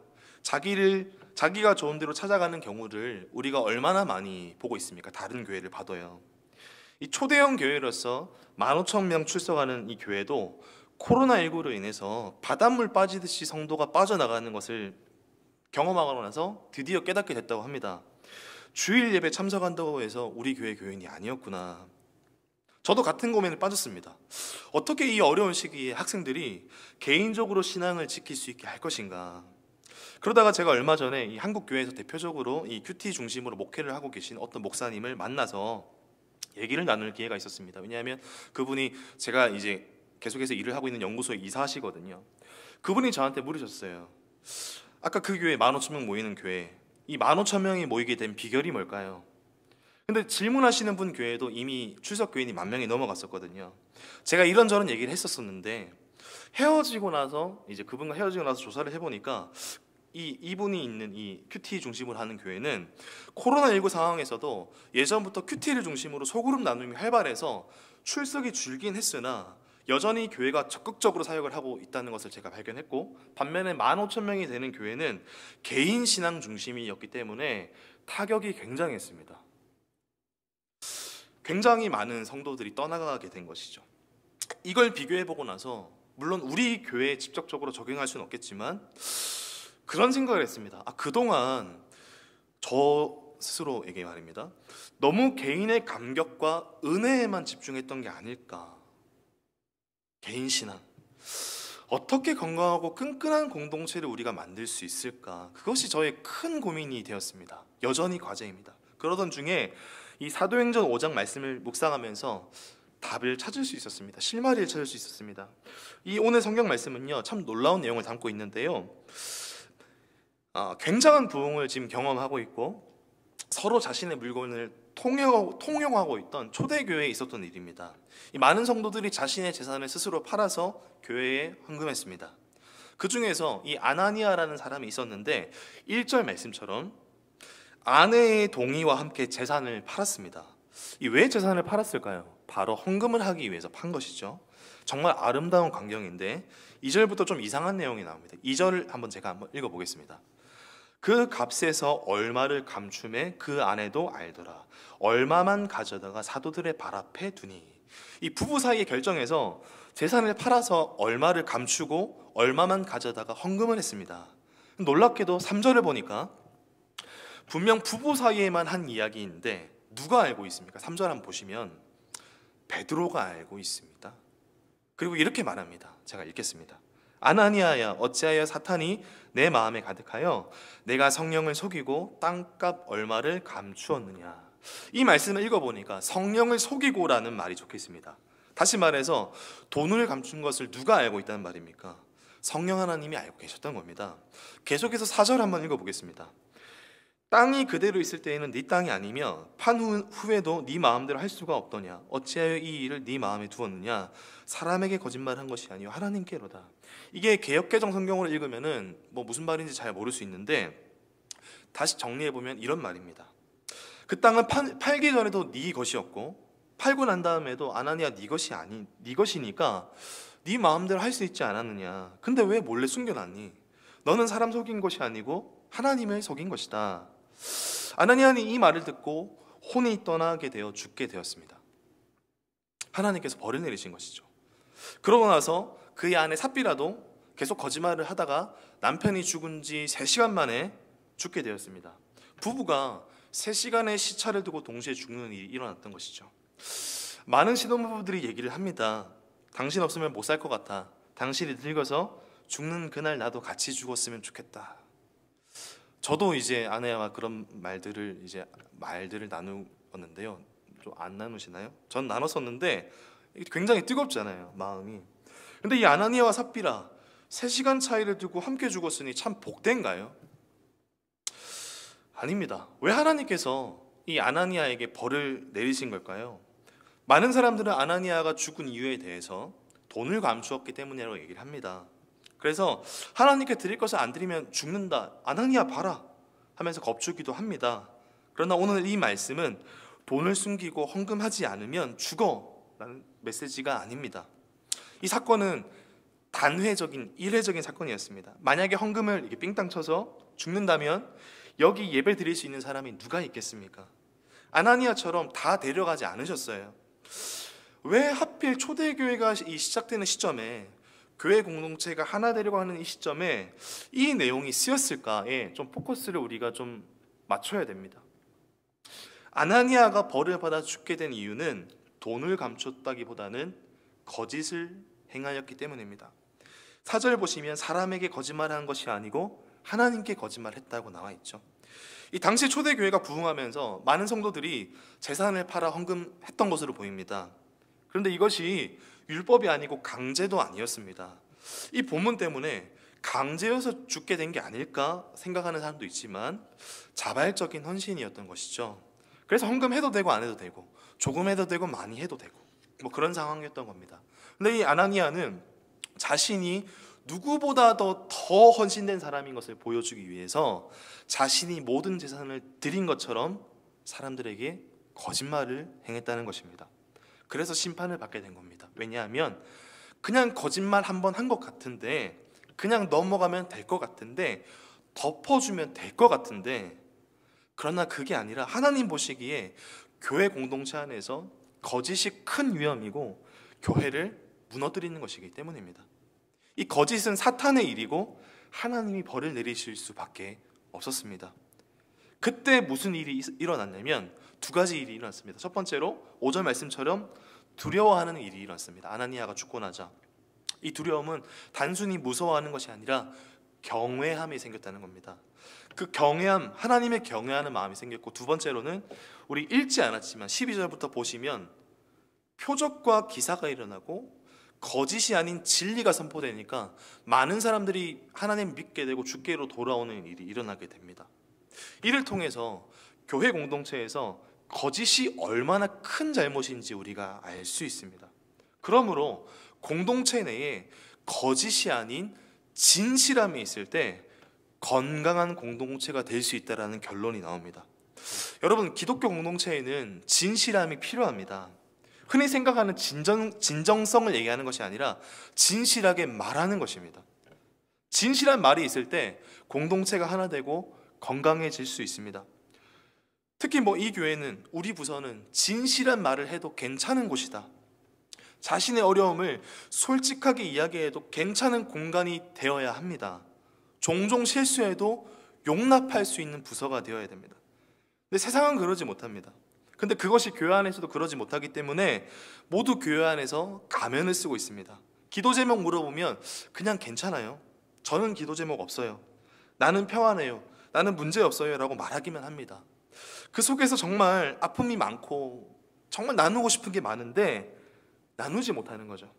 자기가 좋은 대로 찾아가는 경우를 우리가 얼마나 많이 보고 있습니까? 다른 교회를 봐도요. 이 초대형 교회로서 15,000명 출석하는 이 교회도 코로나19로 인해서 바닷물 빠지듯이 성도가 빠져나가는 것을 경험하고 나서 드디어 깨닫게 됐다고 합니다. 주일 예배 참석한다고 해서 우리 교회 교인이 아니었구나. 저도 같은 고민에 빠졌습니다. 어떻게 이 어려운 시기에 학생들이 개인적으로 신앙을 지킬 수 있게 할 것인가. 그러다가 제가 얼마 전에 이 한국 교회에서 대표적으로 이 큐티 중심으로 목회를 하고 계신 어떤 목사님을 만나서 얘기를 나눌 기회가 있었습니다. 왜냐하면 그분이 제가 이제 계속해서 일을 하고 있는 연구소에 이사하시거든요. 그분이 저한테 물으셨어요. 아까 그 교회 15,000명 모이는 교회, 이 15,000명이 모이게 된 비결이 뭘까요? 근데 질문하시는 분 교회도 이미 출석 교인이 10,000명이 넘어갔었거든요. 제가 이런저런 얘기를 했었었는데 헤어지고 나서 이제 그분과 헤어지고 나서 조사를 해보니까 이분이 있는 이 큐티 중심으로 하는 교회는 코로나19 상황에서도 예전부터 큐티를 중심으로 소그룹 나눔이 활발해서 출석이 줄긴 했으나 여전히 교회가 적극적으로 사역을 하고 있다는 것을 제가 발견했고, 반면에 15,000명이 되는 교회는 개인 신앙 중심이었기 때문에 타격이 굉장했습니다. 굉장히 많은 성도들이 떠나가게 된 것이죠. 이걸 비교해보고 나서 물론 우리 교회에 직접적으로 적용할 수는 없겠지만 그런 생각을 했습니다. 그동안 저 스스로에게 말입니다. 너무 개인의 감격과 은혜에만 집중했던 게 아닐까. 개인 신앙. 어떻게 건강하고 끈끈한 공동체를 우리가 만들 수 있을까? 그것이 저의 큰 고민이 되었습니다. 여전히 과제입니다. 그러던 중에 이 사도행전 5장 말씀을 묵상하면서 답을 찾을 수 있었습니다. 실마리를 찾을 수 있었습니다. 이 오늘 성경 말씀은요, 참 놀라운 내용을 담고 있는데요. 굉장한 부흥을 지금 경험하고 있고 서로 자신의 물건을 통용하고 있던 초대교회에 있었던 일입니다. 이 많은 성도들이 자신의 재산을 스스로 팔아서 교회에 헌금했습니다. 그 중에서 이 아나니아라는 사람이 있었는데 1절 말씀처럼 아내의 동의와 함께 재산을 팔았습니다. 이 왜 재산을 팔았을까요? 바로 헌금을 하기 위해서 판 것이죠. 정말 아름다운 광경인데 2절부터 좀 이상한 내용이 나옵니다. 2절을 제가 한번 읽어보겠습니다. 그 값에서 얼마를 감춤해 그 아내도 알더라. 얼마만 가져다가 사도들의 발 앞에 두니. 이 부부 사이의 결정에서 재산을 팔아서 얼마를 감추고 얼마만 가져다가 헌금을 했습니다. 놀랍게도 3절을 보니까 분명 부부 사이에만 한 이야기인데 누가 알고 있습니까? 3절 한번 보시면 베드로가 알고 있습니다. 그리고 이렇게 말합니다. 제가 읽겠습니다. 아나니아야, 어찌하여 사탄이 내 마음에 가득하여 내가 성령을 속이고 땅값 얼마를 감추었느냐. 이 말씀을 읽어보니까 성령을 속이고라는 말이 적혀있습니다. 다시 말해서 돈을 감춘 것을 누가 알고 있다는 말입니까? 성령 하나님이 알고 계셨던 겁니다. 계속해서 4절 한번 읽어보겠습니다. 땅이 그대로 있을 때에는 네 땅이 아니며 판 후에도 네 마음대로 할 수가 없더냐. 어찌하여 이 일을 네 마음에 두었느냐. 사람에게 거짓말한 것이 아니요 하나님께로다. 이게 개역개정 성경으로 읽으면은 무슨 말인지 잘 모를 수 있는데 다시 정리해 보면 이런 말입니다. 그 땅은 팔기 전에도 네 것이었고 팔고 난 다음에도 아나니아 네 것이니까 네 마음대로 할 수 있지 않았느냐. 근데 왜 몰래 숨겨놨니? 너는 사람 속인 것이 아니고 하나님을 속인 것이다. 아나니아는 이 말을 듣고 혼이 떠나게 되어 죽게 되었습니다. 하나님께서 벌을 내리신 것이죠. 그러고 나서 그의 아내 삽비라도 계속 거짓말을 하다가 남편이 죽은 지 3시간 만에 죽게 되었습니다. 부부가 3시간의 시차를 두고 동시에 죽는 일이 일어났던 것이죠. 많은 신혼부부들이 얘기를 합니다. 당신 없으면 못 살 것 같아. 당신이 늙어서 죽는 그날 나도 같이 죽었으면 좋겠다. 저도 이제 아내와 그런 말들을 나누었는데요. 좀 안 나누시나요? 전 나눴었는데 굉장히 뜨겁잖아요, 마음이. 근데 이 아나니아와 삽비라 3시간 차이를 두고 함께 죽었으니 참 복된가요? 아닙니다. 왜 하나님께서 이 아나니아에게 벌을 내리신 걸까요? 많은 사람들은 아나니아가 죽은 이유에 대해서 돈을 감추었기 때문이라고 얘기를 합니다. 그래서 하나님께 드릴 것을 안 드리면 죽는다. 아나니아 봐라 하면서 겁주기도 합니다. 그러나 오늘 이 말씀은 돈을 숨기고 헌금하지 않으면 죽어 라는 메시지가 아닙니다. 이 사건은 단회적인 일회적인 사건이었습니다. 만약에 헌금을 이렇게 삥땅 쳐서 죽는다면 여기 예배 드릴 수 있는 사람이 누가 있겠습니까? 아나니아처럼 다 데려가지 않으셨어요. 왜 하필 초대교회가 시작되는 시점에 교회 공동체가 하나 되려고 하는 이 시점에 이 내용이 쓰였을까에 좀 포커스를 우리가 좀 맞춰야 됩니다. 아나니아가 벌을 받아 죽게 된 이유는 돈을 감췄다기보다는 거짓을 행하였기 때문입니다. 4절 보시면 사람에게 거짓말한 것이 아니고 하나님께 거짓말했다고 나와 있죠. 이 당시 초대교회가 부흥하면서 많은 성도들이 재산을 팔아 헌금했던 것으로 보입니다. 그런데 이것이 율법이 아니고 강제도 아니었습니다. 이 본문 때문에 강제여서 죽게 된 게 아닐까 생각하는 사람도 있지만 자발적인 헌신이었던 것이죠. 그래서 헌금해도 되고 안 해도 되고 조금 해도 되고 많이 해도 되고 그런 상황이었던 겁니다. 근데 이 아나니아는 자신이 누구보다도 더 헌신된 사람인 것을 보여주기 위해서 자신이 모든 재산을 드린 것처럼 사람들에게 거짓말을 행했다는 것입니다. 그래서 심판을 받게 된 겁니다. 왜냐하면 그냥 거짓말 한 번 한 것 같은데, 그냥 넘어가면 될 것 같은데, 덮어주면 될 것 같은데, 그러나 그게 아니라 하나님 보시기에 교회 공동체 안에서 거짓이 큰 위험이고 교회를 무너뜨리는 것이기 때문입니다. 이 거짓은 사탄의 일이고 하나님이 벌을 내리실 수밖에 없었습니다. 그때 무슨 일이 일어났냐면 두 가지 일이 일어났습니다. 첫 번째로 5절 말씀처럼 두려워하는 일이 일어났습니다. 아나니아가 죽고 나자 이 두려움은 단순히 무서워하는 것이 아니라 경외함이 생겼다는 겁니다. 그 경외함, 하나님의 경외하는 마음이 생겼고, 두 번째로는 우리 읽지 않았지만 12절부터 보시면 표적과 기사가 일어나고 거짓이 아닌 진리가 선포되니까 많은 사람들이 하나님 믿게 되고 주께로 돌아오는 일이 일어나게 됩니다. 이를 통해서 교회 공동체에서 거짓이 얼마나 큰 잘못인지 우리가 알 수 있습니다. 그러므로 공동체 내에 거짓이 아닌 진실함이 있을 때 건강한 공동체가 될 수 있다는 결론이 나옵니다. 여러분, 기독교 공동체에는 진실함이 필요합니다. 흔히 생각하는 진정성을 얘기하는 것이 아니라 진실하게 말하는 것입니다. 진실한 말이 있을 때 공동체가 하나 되고 건강해질 수 있습니다. 특히 이 교회는, 우리 부서는 진실한 말을 해도 괜찮은 곳이다. 자신의 어려움을 솔직하게 이야기해도 괜찮은 공간이 되어야 합니다. 종종 실수해도 용납할 수 있는 부서가 되어야 됩니다. 근데 세상은 그러지 못합니다. 근데 그것이 교회 안에서도 그러지 못하기 때문에 모두 교회 안에서 가면을 쓰고 있습니다. 기도 제목 물어보면 그냥 괜찮아요. 저는 기도 제목 없어요. 나는 평안해요. 나는 문제 없어요. 라고 말하기만 합니다. 그 속에서 정말 아픔이 많고 정말 나누고 싶은 게 많은데 나누지 못하는 거죠.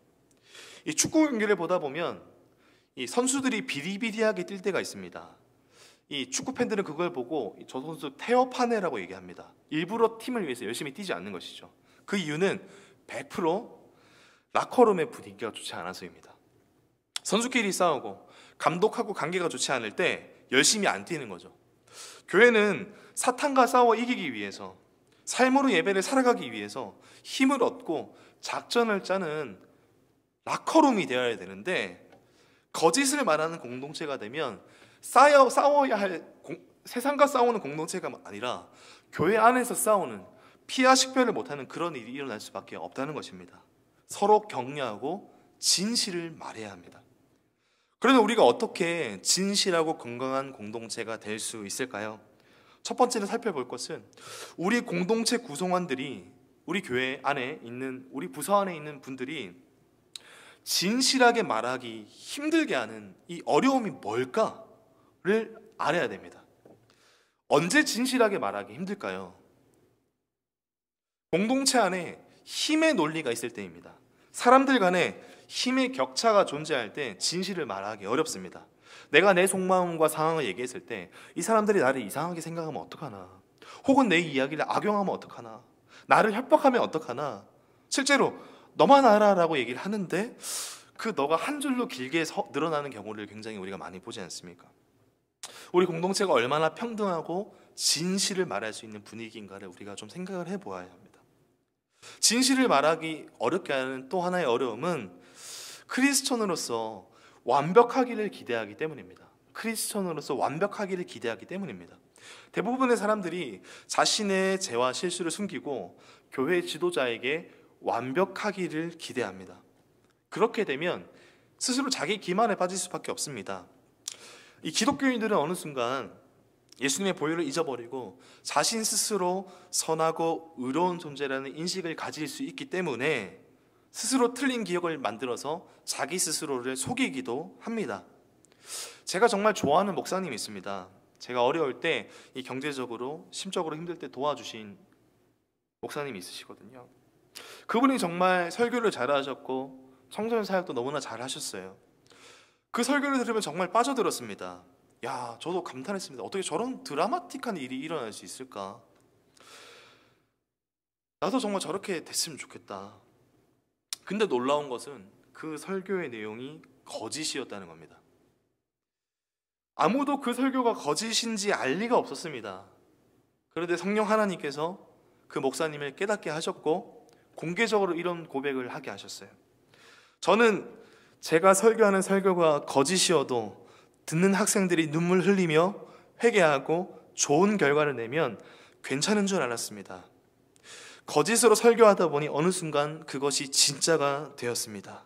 이 축구 경기를 보다 보면 이 선수들이 비리비리하게 뛸 때가 있습니다. 이 축구 팬들은 그걸 보고 저 선수 태업하네라고 얘기합니다. 일부러 팀을 위해서 열심히 뛰지 않는 것이죠. 그 이유는 100% 라커룸의 분위기가 좋지 않아서입니다. 선수끼리 싸우고 감독하고 관계가 좋지 않을 때 열심히 안 뛰는 거죠. 교회는 사탄과 싸워 이기기 위해서, 삶으로 예배를 살아가기 위해서 힘을 얻고 작전을 짜는 라커룸이 되어야 되는데, 거짓을 말하는 공동체가 되면 싸워야 할 세상과 싸우는 공동체가 아니라 교회 안에서 싸우는, 피하 식별을 못하는 그런 일이 일어날 수밖에 없다는 것입니다. 서로 격려하고 진실을 말해야 합니다. 그러면 우리가 어떻게 진실하고 건강한 공동체가 될 수 있을까요? 첫 번째로 살펴볼 것은 우리 공동체 구성원들이, 우리 교회 안에 있는, 우리 부서 안에 있는 분들이 진실하게 말하기 힘들게 하는 이 어려움이 뭘까를 알아야 됩니다. 언제 진실하게 말하기 힘들까요? 공동체 안에 힘의 논리가 있을 때입니다. 사람들 간에 힘의 격차가 존재할 때 진실을 말하기 어렵습니다. 내가 내 속마음과 상황을 얘기했을 때 이 사람들이 나를 이상하게 생각하면 어떡하나, 혹은 내 이야기를 악용하면 어떡하나, 나를 협박하면 어떡하나, 실제로 너만 알아라고 얘기를 하는데 그 너가 한 줄로 길게 늘어나는 경우를 굉장히 우리가 많이 보지 않습니까? 우리 공동체가 얼마나 평등하고 진실을 말할 수 있는 분위기인가를 우리가 좀 생각을 해보아야 합니다. 진실을 말하기 어렵게 하는 또 하나의 어려움은 크리스천으로서 완벽하기를 기대하기 때문입니다. 크리스천으로서 완벽하기를 기대하기 때문입니다. 대부분의 사람들이 자신의 죄와 실수를 숨기고 교회 지도자에게 완벽하기를 기대합니다. 그렇게 되면 스스로 자기 기만에 빠질 수밖에 없습니다. 이 기독교인들은 어느 순간 예수님의 보혈을 잊어버리고 자신 스스로 선하고 의로운 존재라는 인식을 가질 수 있기 때문에 스스로 틀린 기억을 만들어서 자기 스스로를 속이기도 합니다. 제가 정말 좋아하는 목사님이 있습니다. 제가 어려울 때 이 경제적으로, 심적으로 힘들 때 도와주신 목사님이 있으시거든요. 그분이 정말 설교를 잘하셨고 청소년 사역도 너무나 잘하셨어요. 그 설교를 들으면 정말 빠져들었습니다. 야, 저도 감탄했습니다. 어떻게 저런 드라마틱한 일이 일어날 수 있을까? 나도 정말 저렇게 됐으면 좋겠다. 근데 놀라운 것은 그 설교의 내용이 거짓이었다는 겁니다. 아무도 그 설교가 거짓인지 알 리가 없었습니다. 그런데 성령 하나님께서 그 목사님을 깨닫게 하셨고 공개적으로 이런 고백을 하게 하셨어요. 저는 제가 설교하는 설교가 거짓이어도 듣는 학생들이 눈물 흘리며 회개하고 좋은 결과를 내면 괜찮은 줄 알았습니다. 거짓으로 설교하다 보니 어느 순간 그것이 진짜가 되었습니다.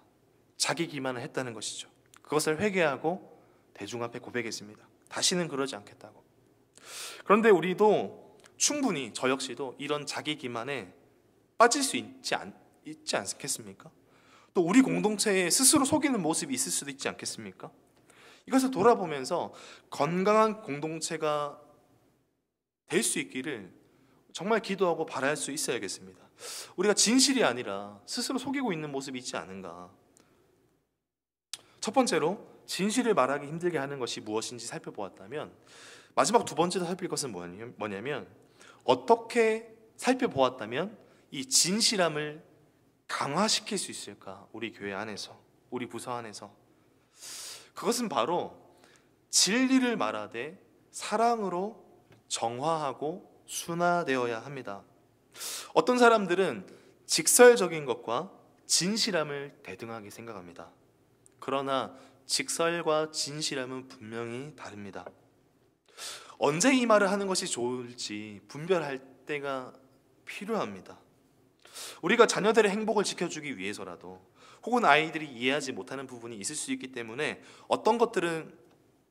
자기 기만을 했다는 것이죠. 그것을 회개하고 대중 앞에 고백했습니다. 다시는 그러지 않겠다고. 그런데 우리도 충분히 저 역시도 이런 자기 기만에 빠질 수 있지 않겠습니까? 또 우리 공동체에 스스로 속이는 모습이 있을 수도 있지 않겠습니까? 이것을 돌아보면서 건강한 공동체가 될 수 있기를 정말 기도하고 바랄 수 있어야겠습니다. 우리가 진실이 아니라 스스로 속이고 있는 모습이 있지 않은가. 첫 번째로 진실을 말하기 힘들게 하는 것이 무엇인지 살펴보았다면, 마지막 두 번째로 살필 것은 뭐냐면, 어떻게 살펴보았다면 이 진실함을 강화시킬 수 있을까? 우리 교회 안에서, 우리 부서 안에서. 그것은 바로 진리를 말하되 사랑으로 정화하고 순화되어야 합니다. 어떤 사람들은 직설적인 것과 진실함을 대등하게 생각합니다. 그러나 직설과 진실함은 분명히 다릅니다. 언제 이 말을 하는 것이 좋을지 분별할 때가 필요합니다. 우리가 자녀들의 행복을 지켜주기 위해서라도, 혹은 아이들이 이해하지 못하는 부분이 있을 수 있기 때문에 어떤 것들은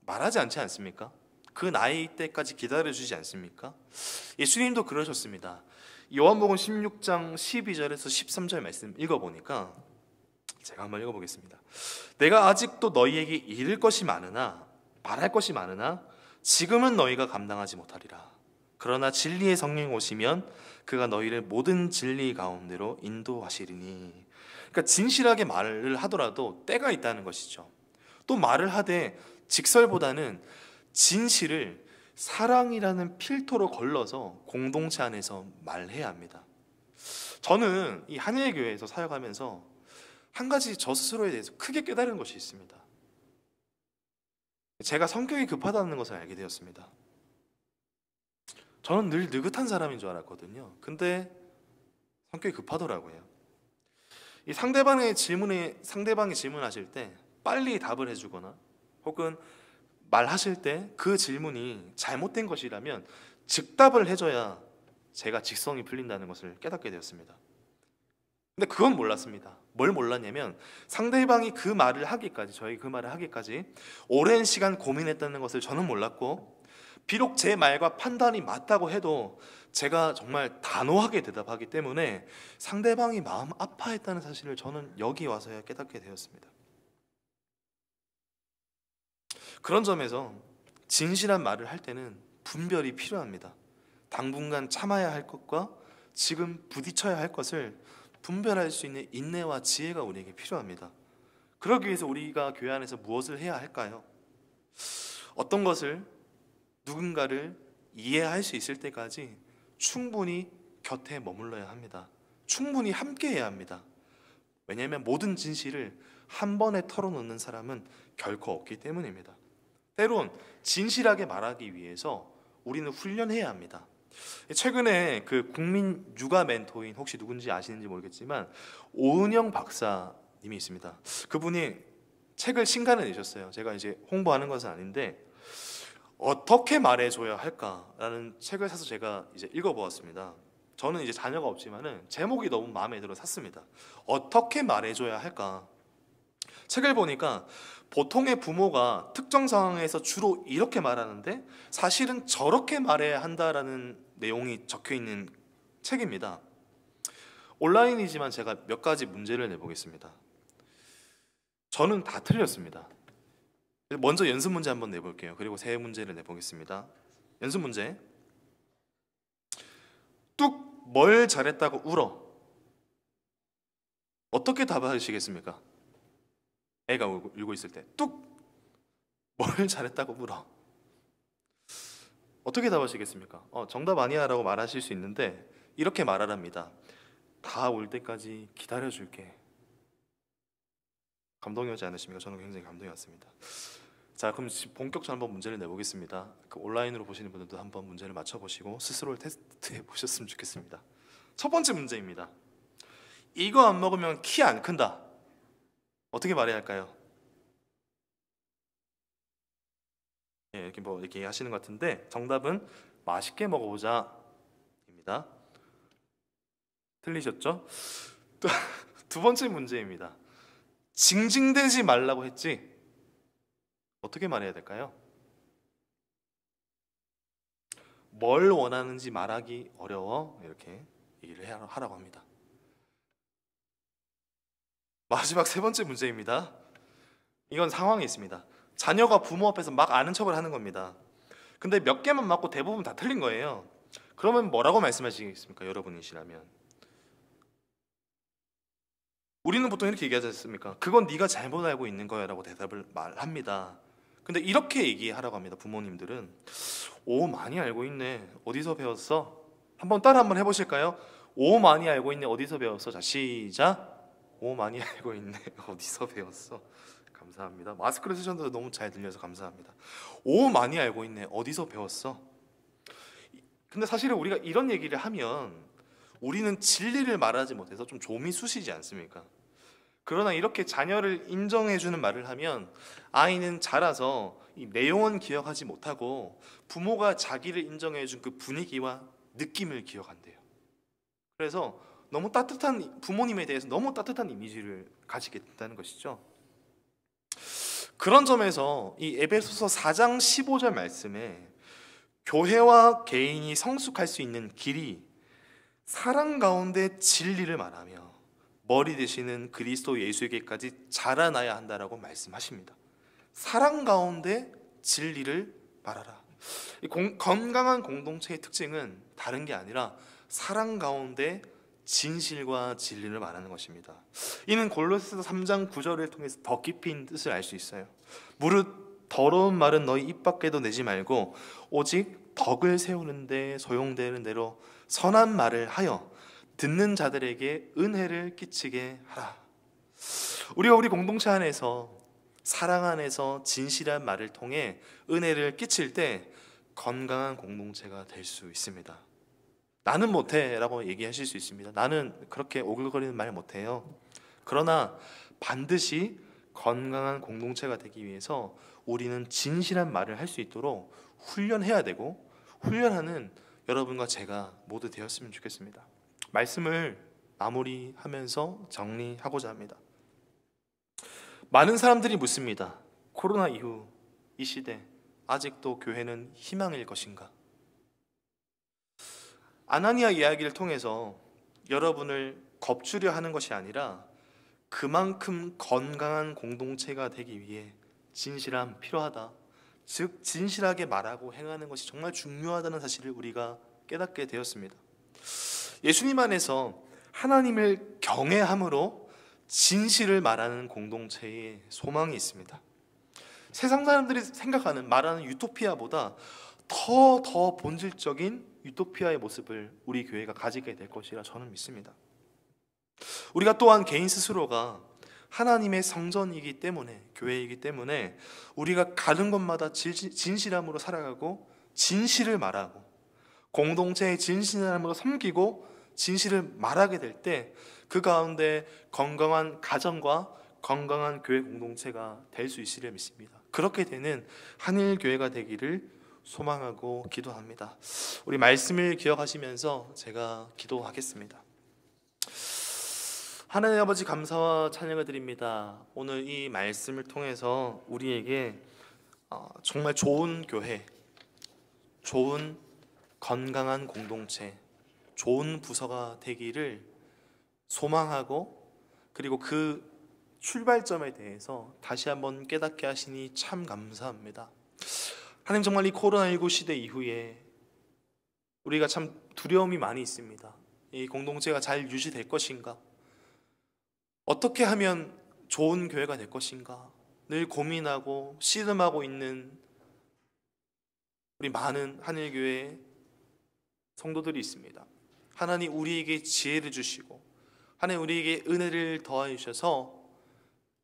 말하지 않지 않습니까? 그 나이 때까지 기다려주지 않습니까? 예수님도 그러셨습니다. 요한복음 16장 12절에서 13절 말씀 읽어보니까, 제가 한번 읽어보겠습니다. 내가 아직도 너희에게 이를 것이 많으나, 말할 것이 많으나 지금은 너희가 감당하지 못하리라. 그러나 진리의 성령 오시면 그가 너희를 모든 진리 가운데로 인도하시리니. 그러니까 진실하게 말을 하더라도 때가 있다는 것이죠. 또 말을 하되 직설보다는 진실을 사랑이라는 필터로 걸러서 공동체 안에서 말해야 합니다. 저는 이 한일교회에서 사역하면서 한 가지 저 스스로에 대해서 크게 깨달은 것이 있습니다. 제가 성격이 급하다는 것을 알게 되었습니다. 저는 늘 느긋한 사람인 줄 알았거든요. 근데 성격이 급하더라고요. 이 상대방이 질문하실 때 빨리 답을 해주거나, 혹은 말하실 때 그 질문이 잘못된 것이라면 즉답을 해줘야 제가 직성이 풀린다는 것을 깨닫게 되었습니다. 근데 그건 몰랐습니다. 뭘 몰랐냐면, 상대방이 그 말을 하기까지, 저희 그 말을 하기까지 오랜 시간 고민했다는 것을 저는 몰랐고, 비록 제 말과 판단이 맞다고 해도 제가 정말 단호하게 대답하기 때문에 상대방이 마음 아파했다는 사실을 저는 여기 와서야 깨닫게 되었습니다. 그런 점에서 진실한 말을 할 때는 분별이 필요합니다. 당분간 참아야 할 것과 지금 부딪혀야 할 것을 분별할 수 있는 인내와 지혜가 우리에게 필요합니다. 그러기 위해서 우리가 교회 안에서 무엇을 해야 할까요? 어떤 것을, 누군가를 이해할 수 있을 때까지 충분히 곁에 머물러야 합니다. 충분히 함께해야 합니다. 왜냐하면 모든 진실을 한 번에 털어놓는 사람은 결코 없기 때문입니다. 때론 진실하게 말하기 위해서 우리는 훈련해야 합니다. 최근에 그 국민 육아 멘토인, 혹시 누군지 아시는지 모르겠지만 오은영 박사님이 있습니다. 그분이 책을 신간에 내셨어요. 제가 이제 홍보하는 것은 아닌데, 어떻게 말해줘야 할까라는 책을 사서 제가 이제 읽어보았습니다. 저는 이제 자녀가 없지만은 제목이 너무 마음에 들어 샀습니다. 어떻게 말해줘야 할까? 책을 보니까 보통의 부모가 특정 상황에서 주로 이렇게 말하는데 사실은 저렇게 말해야 한다라는 내용이 적혀 있는 책입니다. 온라인이지만 제가 몇 가지 문제를 내보겠습니다. 저는 다 틀렸습니다. 먼저 연습 문제 한번 내볼게요. 그리고 새 문제를 내보겠습니다. 연습 문제. 뚝 뭘 잘했다고 울어. 어떻게 답하시겠습니까? 애가 울고 있을 때 뚝 뭘 잘했다고 울어. 어떻게 답하시겠습니까? 정답 아니야 라고 말하실 수 있는데 이렇게 말하랍니다. 다 올 때까지 기다려줄게. 감동이 오지 않으십니까? 저는 굉장히 감동이 왔습니다. 자, 그럼 본격적으로 한번 문제를 내보겠습니다. 그 온라인으로 보시는 분들도 한번 문제를 맞춰보시고 스스로를 테스트해 보셨으면 좋겠습니다. 첫 번째 문제입니다. 이거 안 먹으면 키 안 큰다. 어떻게 말해야 할까요? 예, 이렇게 하시는 것 같은데 정답은 맛있게 먹어보자입니다. 틀리셨죠? 두 번째 문제입니다. 징징대지 말라고 했지? 어떻게 말해야 될까요? 뭘 원하는지 말하기 어려워 이렇게 얘기를 하라고 합니다. 마지막 세 번째 문제입니다. 이건 상황이 있습니다. 자녀가 부모 앞에서 막 아는 척을 하는 겁니다. 근데 몇 개만 맞고 대부분 다 틀린 거예요. 그러면 뭐라고 말씀하시겠습니까? 여러분이시라면. 우리는 보통 이렇게 얘기하지 않습니까? 그건 네가 잘못 알고 있는 거야 라고 대답을 말합니다. 근데 이렇게 얘기하라고 합니다. 부모님들은 오 많이 알고 있네. 어디서 배웠어? 한번 따라 한번 해보실까요? 오 많이 알고 있네. 어디서 배웠어? 자 시작. 오 많이 알고 있네. 어디서 배웠어? 감사합니다. 마스크를 쓰셨는데 너무 잘 들려서 감사합니다. 오 많이 알고 있네. 어디서 배웠어? 근데 사실은 우리가 이런 얘기를 하면 우리는 진리를 말하지 못해서 좀 좀이 쑤시지 않습니까? 그러나 이렇게 자녀를 인정해주는 말을 하면 아이는 자라서 이 내용은 기억하지 못하고 부모가 자기를 인정해준 그 분위기와 느낌을 기억한대요. 그래서 너무 따뜻한 부모님에 대해서 너무 따뜻한 이미지를 가지게 된다는 것이죠. 그런 점에서 이 에베소서 4장 15절 말씀에 교회와 개인이 성숙할 수 있는 길이 사랑 가운데 진리를 말하며 머리 되시는 그리스도 예수에게까지 자라나야 한다라고 말씀하십니다. 사랑 가운데 진리를 말하라. 건강한 공동체의 특징은 다른 게 아니라 사랑 가운데 진실과 진리를 말하는 것입니다. 이는 골로새서 3장 9절을 통해서 더 깊이 뜻을 알 수 있어요. 무릇 더러운 말은 너희 입 밖에도 내지 말고 오직 덕을 세우는데 소용되는 대로 선한 말을 하여 듣는 자들에게 은혜를 끼치게 하라. 우리가 우리 공동체 안에서 사랑 안에서 진실한 말을 통해 은혜를 끼칠 때 건강한 공동체가 될 수 있습니다. 나는 못해 라고 얘기하실 수 있습니다. 나는 그렇게 오글거리는 말 못해요. 그러나 반드시 건강한 공동체가 되기 위해서 우리는 진실한 말을 할 수 있도록 훈련해야 되고 훈련하는 여러분과 제가 모두 되었으면 좋겠습니다. 말씀을 마무리하면서 정리하고자 합니다. 많은 사람들이 묻습니다. 코로나 이후 이 시대 아직도 교회는 희망일 것인가? 아나니아 이야기를 통해서 여러분을 겁주려 하는 것이 아니라 그만큼 건강한 공동체가 되기 위해 진실함 필요하다. 즉 진실하게 말하고 행하는 것이 정말 중요하다는 사실을 우리가 깨닫게 되었습니다. 예수님 안에서 하나님을 경외함으로 진실을 말하는 공동체의 소망이 있습니다. 세상 사람들이 생각하는 말하는 유토피아보다 더 본질적인 유토피아의 모습을 우리 교회가 가지게 될 것이라 저는 믿습니다. 우리가 또한 개인 스스로가 하나님의 성전이기 때문에 교회이기 때문에 우리가 가는 곳마다 진실함으로 살아가고 진실을 말하고 공동체의 진실함으로 섬기고 진실을 말하게 될 때 그 가운데 건강한 가정과 건강한 교회 공동체가 될 수 있으려 믿습니다. 그렇게 되는 한일교회가 되기를 소망하고 기도합니다. 우리 말씀을 기억하시면서 제가 기도하겠습니다. 하나님 아버지 감사와 찬양을 드립니다. 오늘 이 말씀을 통해서 우리에게 정말 좋은 교회, 좋은 건강한 공동체, 좋은 부서가 되기를 소망하고 그리고 그 출발점에 대해서 다시 한번 깨닫게 하시니 참 감사합니다. 하나님 정말 이 코로나19 시대 이후에 우리가 참 두려움이 많이 있습니다. 이 공동체가 잘 유지될 것인가? 어떻게 하면 좋은 교회가 될 것인가? 늘 고민하고 씨름하고 있는 우리 많은 한일교회 성도들이 있습니다. 하나님 우리에게 지혜를 주시고 하나님 우리에게 은혜를 더하여 주셔서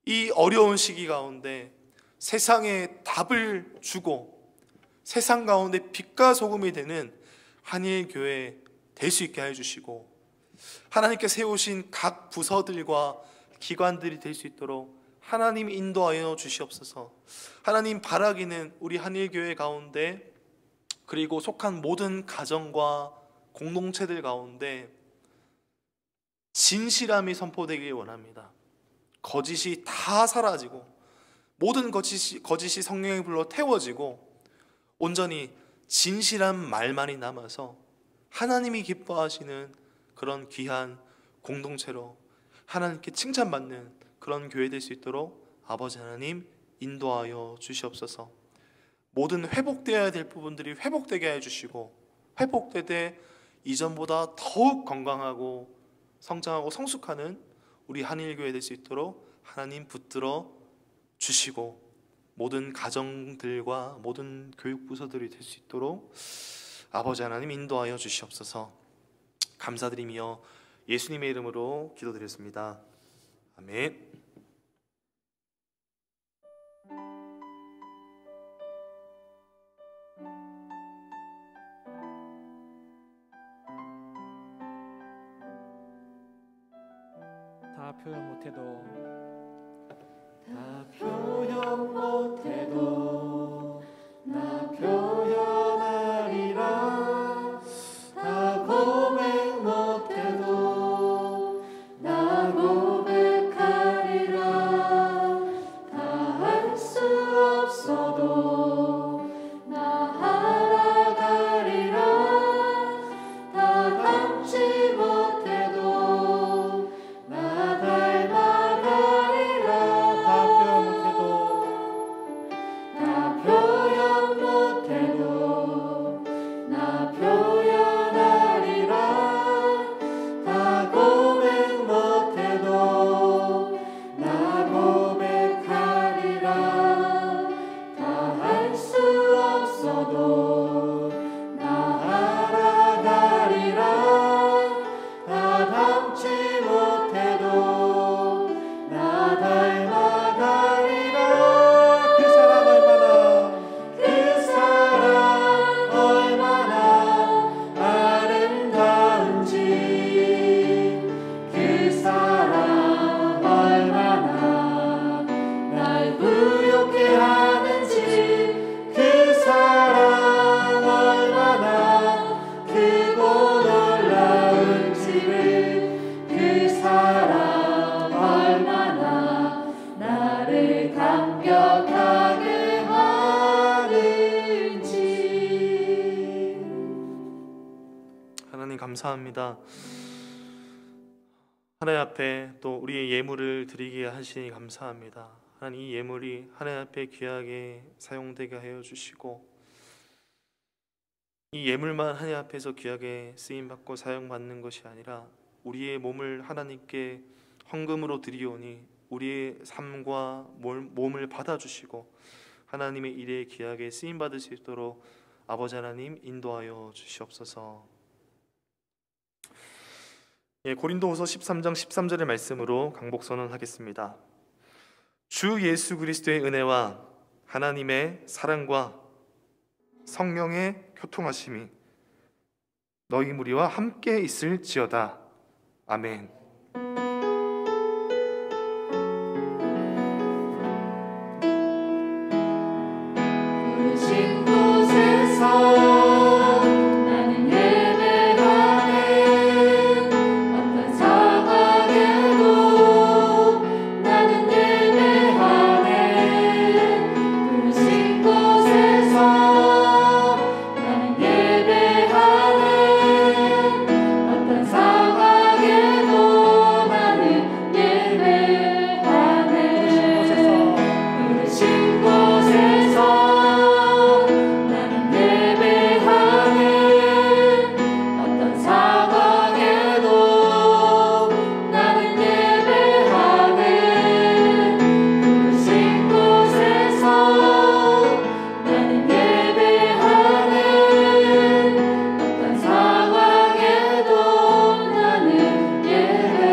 이 어려운 시기 가운데 세상에 답을 주고 세상 가운데 빛과 소금이 되는 한일교회 될 수 있게 하여 주시고 하나님께 세우신 각 부서들과 기관들이 될 수 있도록 하나님 인도하여 주시옵소서. 하나님 바라기는 우리 한일교회 가운데 그리고 속한 모든 가정과 공동체들 가운데 진실함이 선포되길 원합니다. 거짓이 다 사라지고 모든 거짓이 성령의 불로 태워지고 온전히 진실한 말만이 남아서 하나님이 기뻐하시는 그런 귀한 공동체로 하나님께 칭찬받는 그런 교회 될 수 있도록 아버지 하나님 인도하여 주시옵소서. 모든 회복되어야 될 부분들이 회복되게 해주시고, 회복되되 이전보다 더욱 건강하고 성장하고 성숙하는 우리 한일교회 될 수 있도록 하나님 붙들어 주시고, 모든 가정들과 모든 교육부서들이 될 수 있도록 아버지 하나님 인도하여 주시옵소서. 감사드리며 예수님의 이름으로 기도드렸습니다. 아멘. 다 표현 못해도, 다 표현 못해도 나 표현하리라. 다 고백 못해도 나 고백하리라. 다 할 수 없어도 나 알아가리라. 다 담지 못해도 나 닮아가리라. 다 표현 못해도 나 표현하리라. 다 고백 못해도 나 고백하리라. 다 할 수 없어도 나 알아가리라. 다 담지 못해도 나 닮아가리라. 그 사랑 얼마나 아름다운지, 그 사랑 얼마나 날 부욕해 하는지, 그 사랑 얼마나 크고 놀라운지를, 그 사랑 얼마나 나를 감격하게 하는지. 하나님 감사합니다. 하나님 앞에 또 우리의 예물을 드리게 하시니 감사합니다. 하나님, 이 예물이 하나님 앞에 귀하게 사용되게 하여 주시고, 이 예물만 하나님 앞에서 귀하게 쓰임받고 사용받는 것이 아니라 우리의 몸을 하나님께 헌금으로 드리오니 우리의 삶과 몸을 받아주시고 하나님의 일에 귀하게 쓰임받을 수 있도록 아버지 하나님 인도하여 주시옵소서. 고린도후서 13장 13절의 말씀으로 강복 선언하겠습니다. 주 예수 그리스도의 은혜와 하나님의 사랑과 성령의 교통하심이 너희 무리와 함께 있을지어다. 아멘. 부르신 곳에서 나는 예배하네. 어떤 상황에도 나는 예배하네. 부르신 곳에서 나는 예배하네. 어떤 상황에도 나는 예배하네. 부르신 곳에서 나는 예배하네. 어떤 상황에도 나는 예배하네. 부르신 곳에서 나는 예배하네. 어떤 상황에도 나는 예배하네.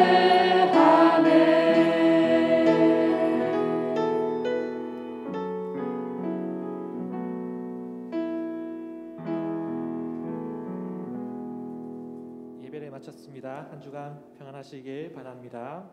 예배를 마쳤습니다. 한 주간 평안하시길 바랍니다.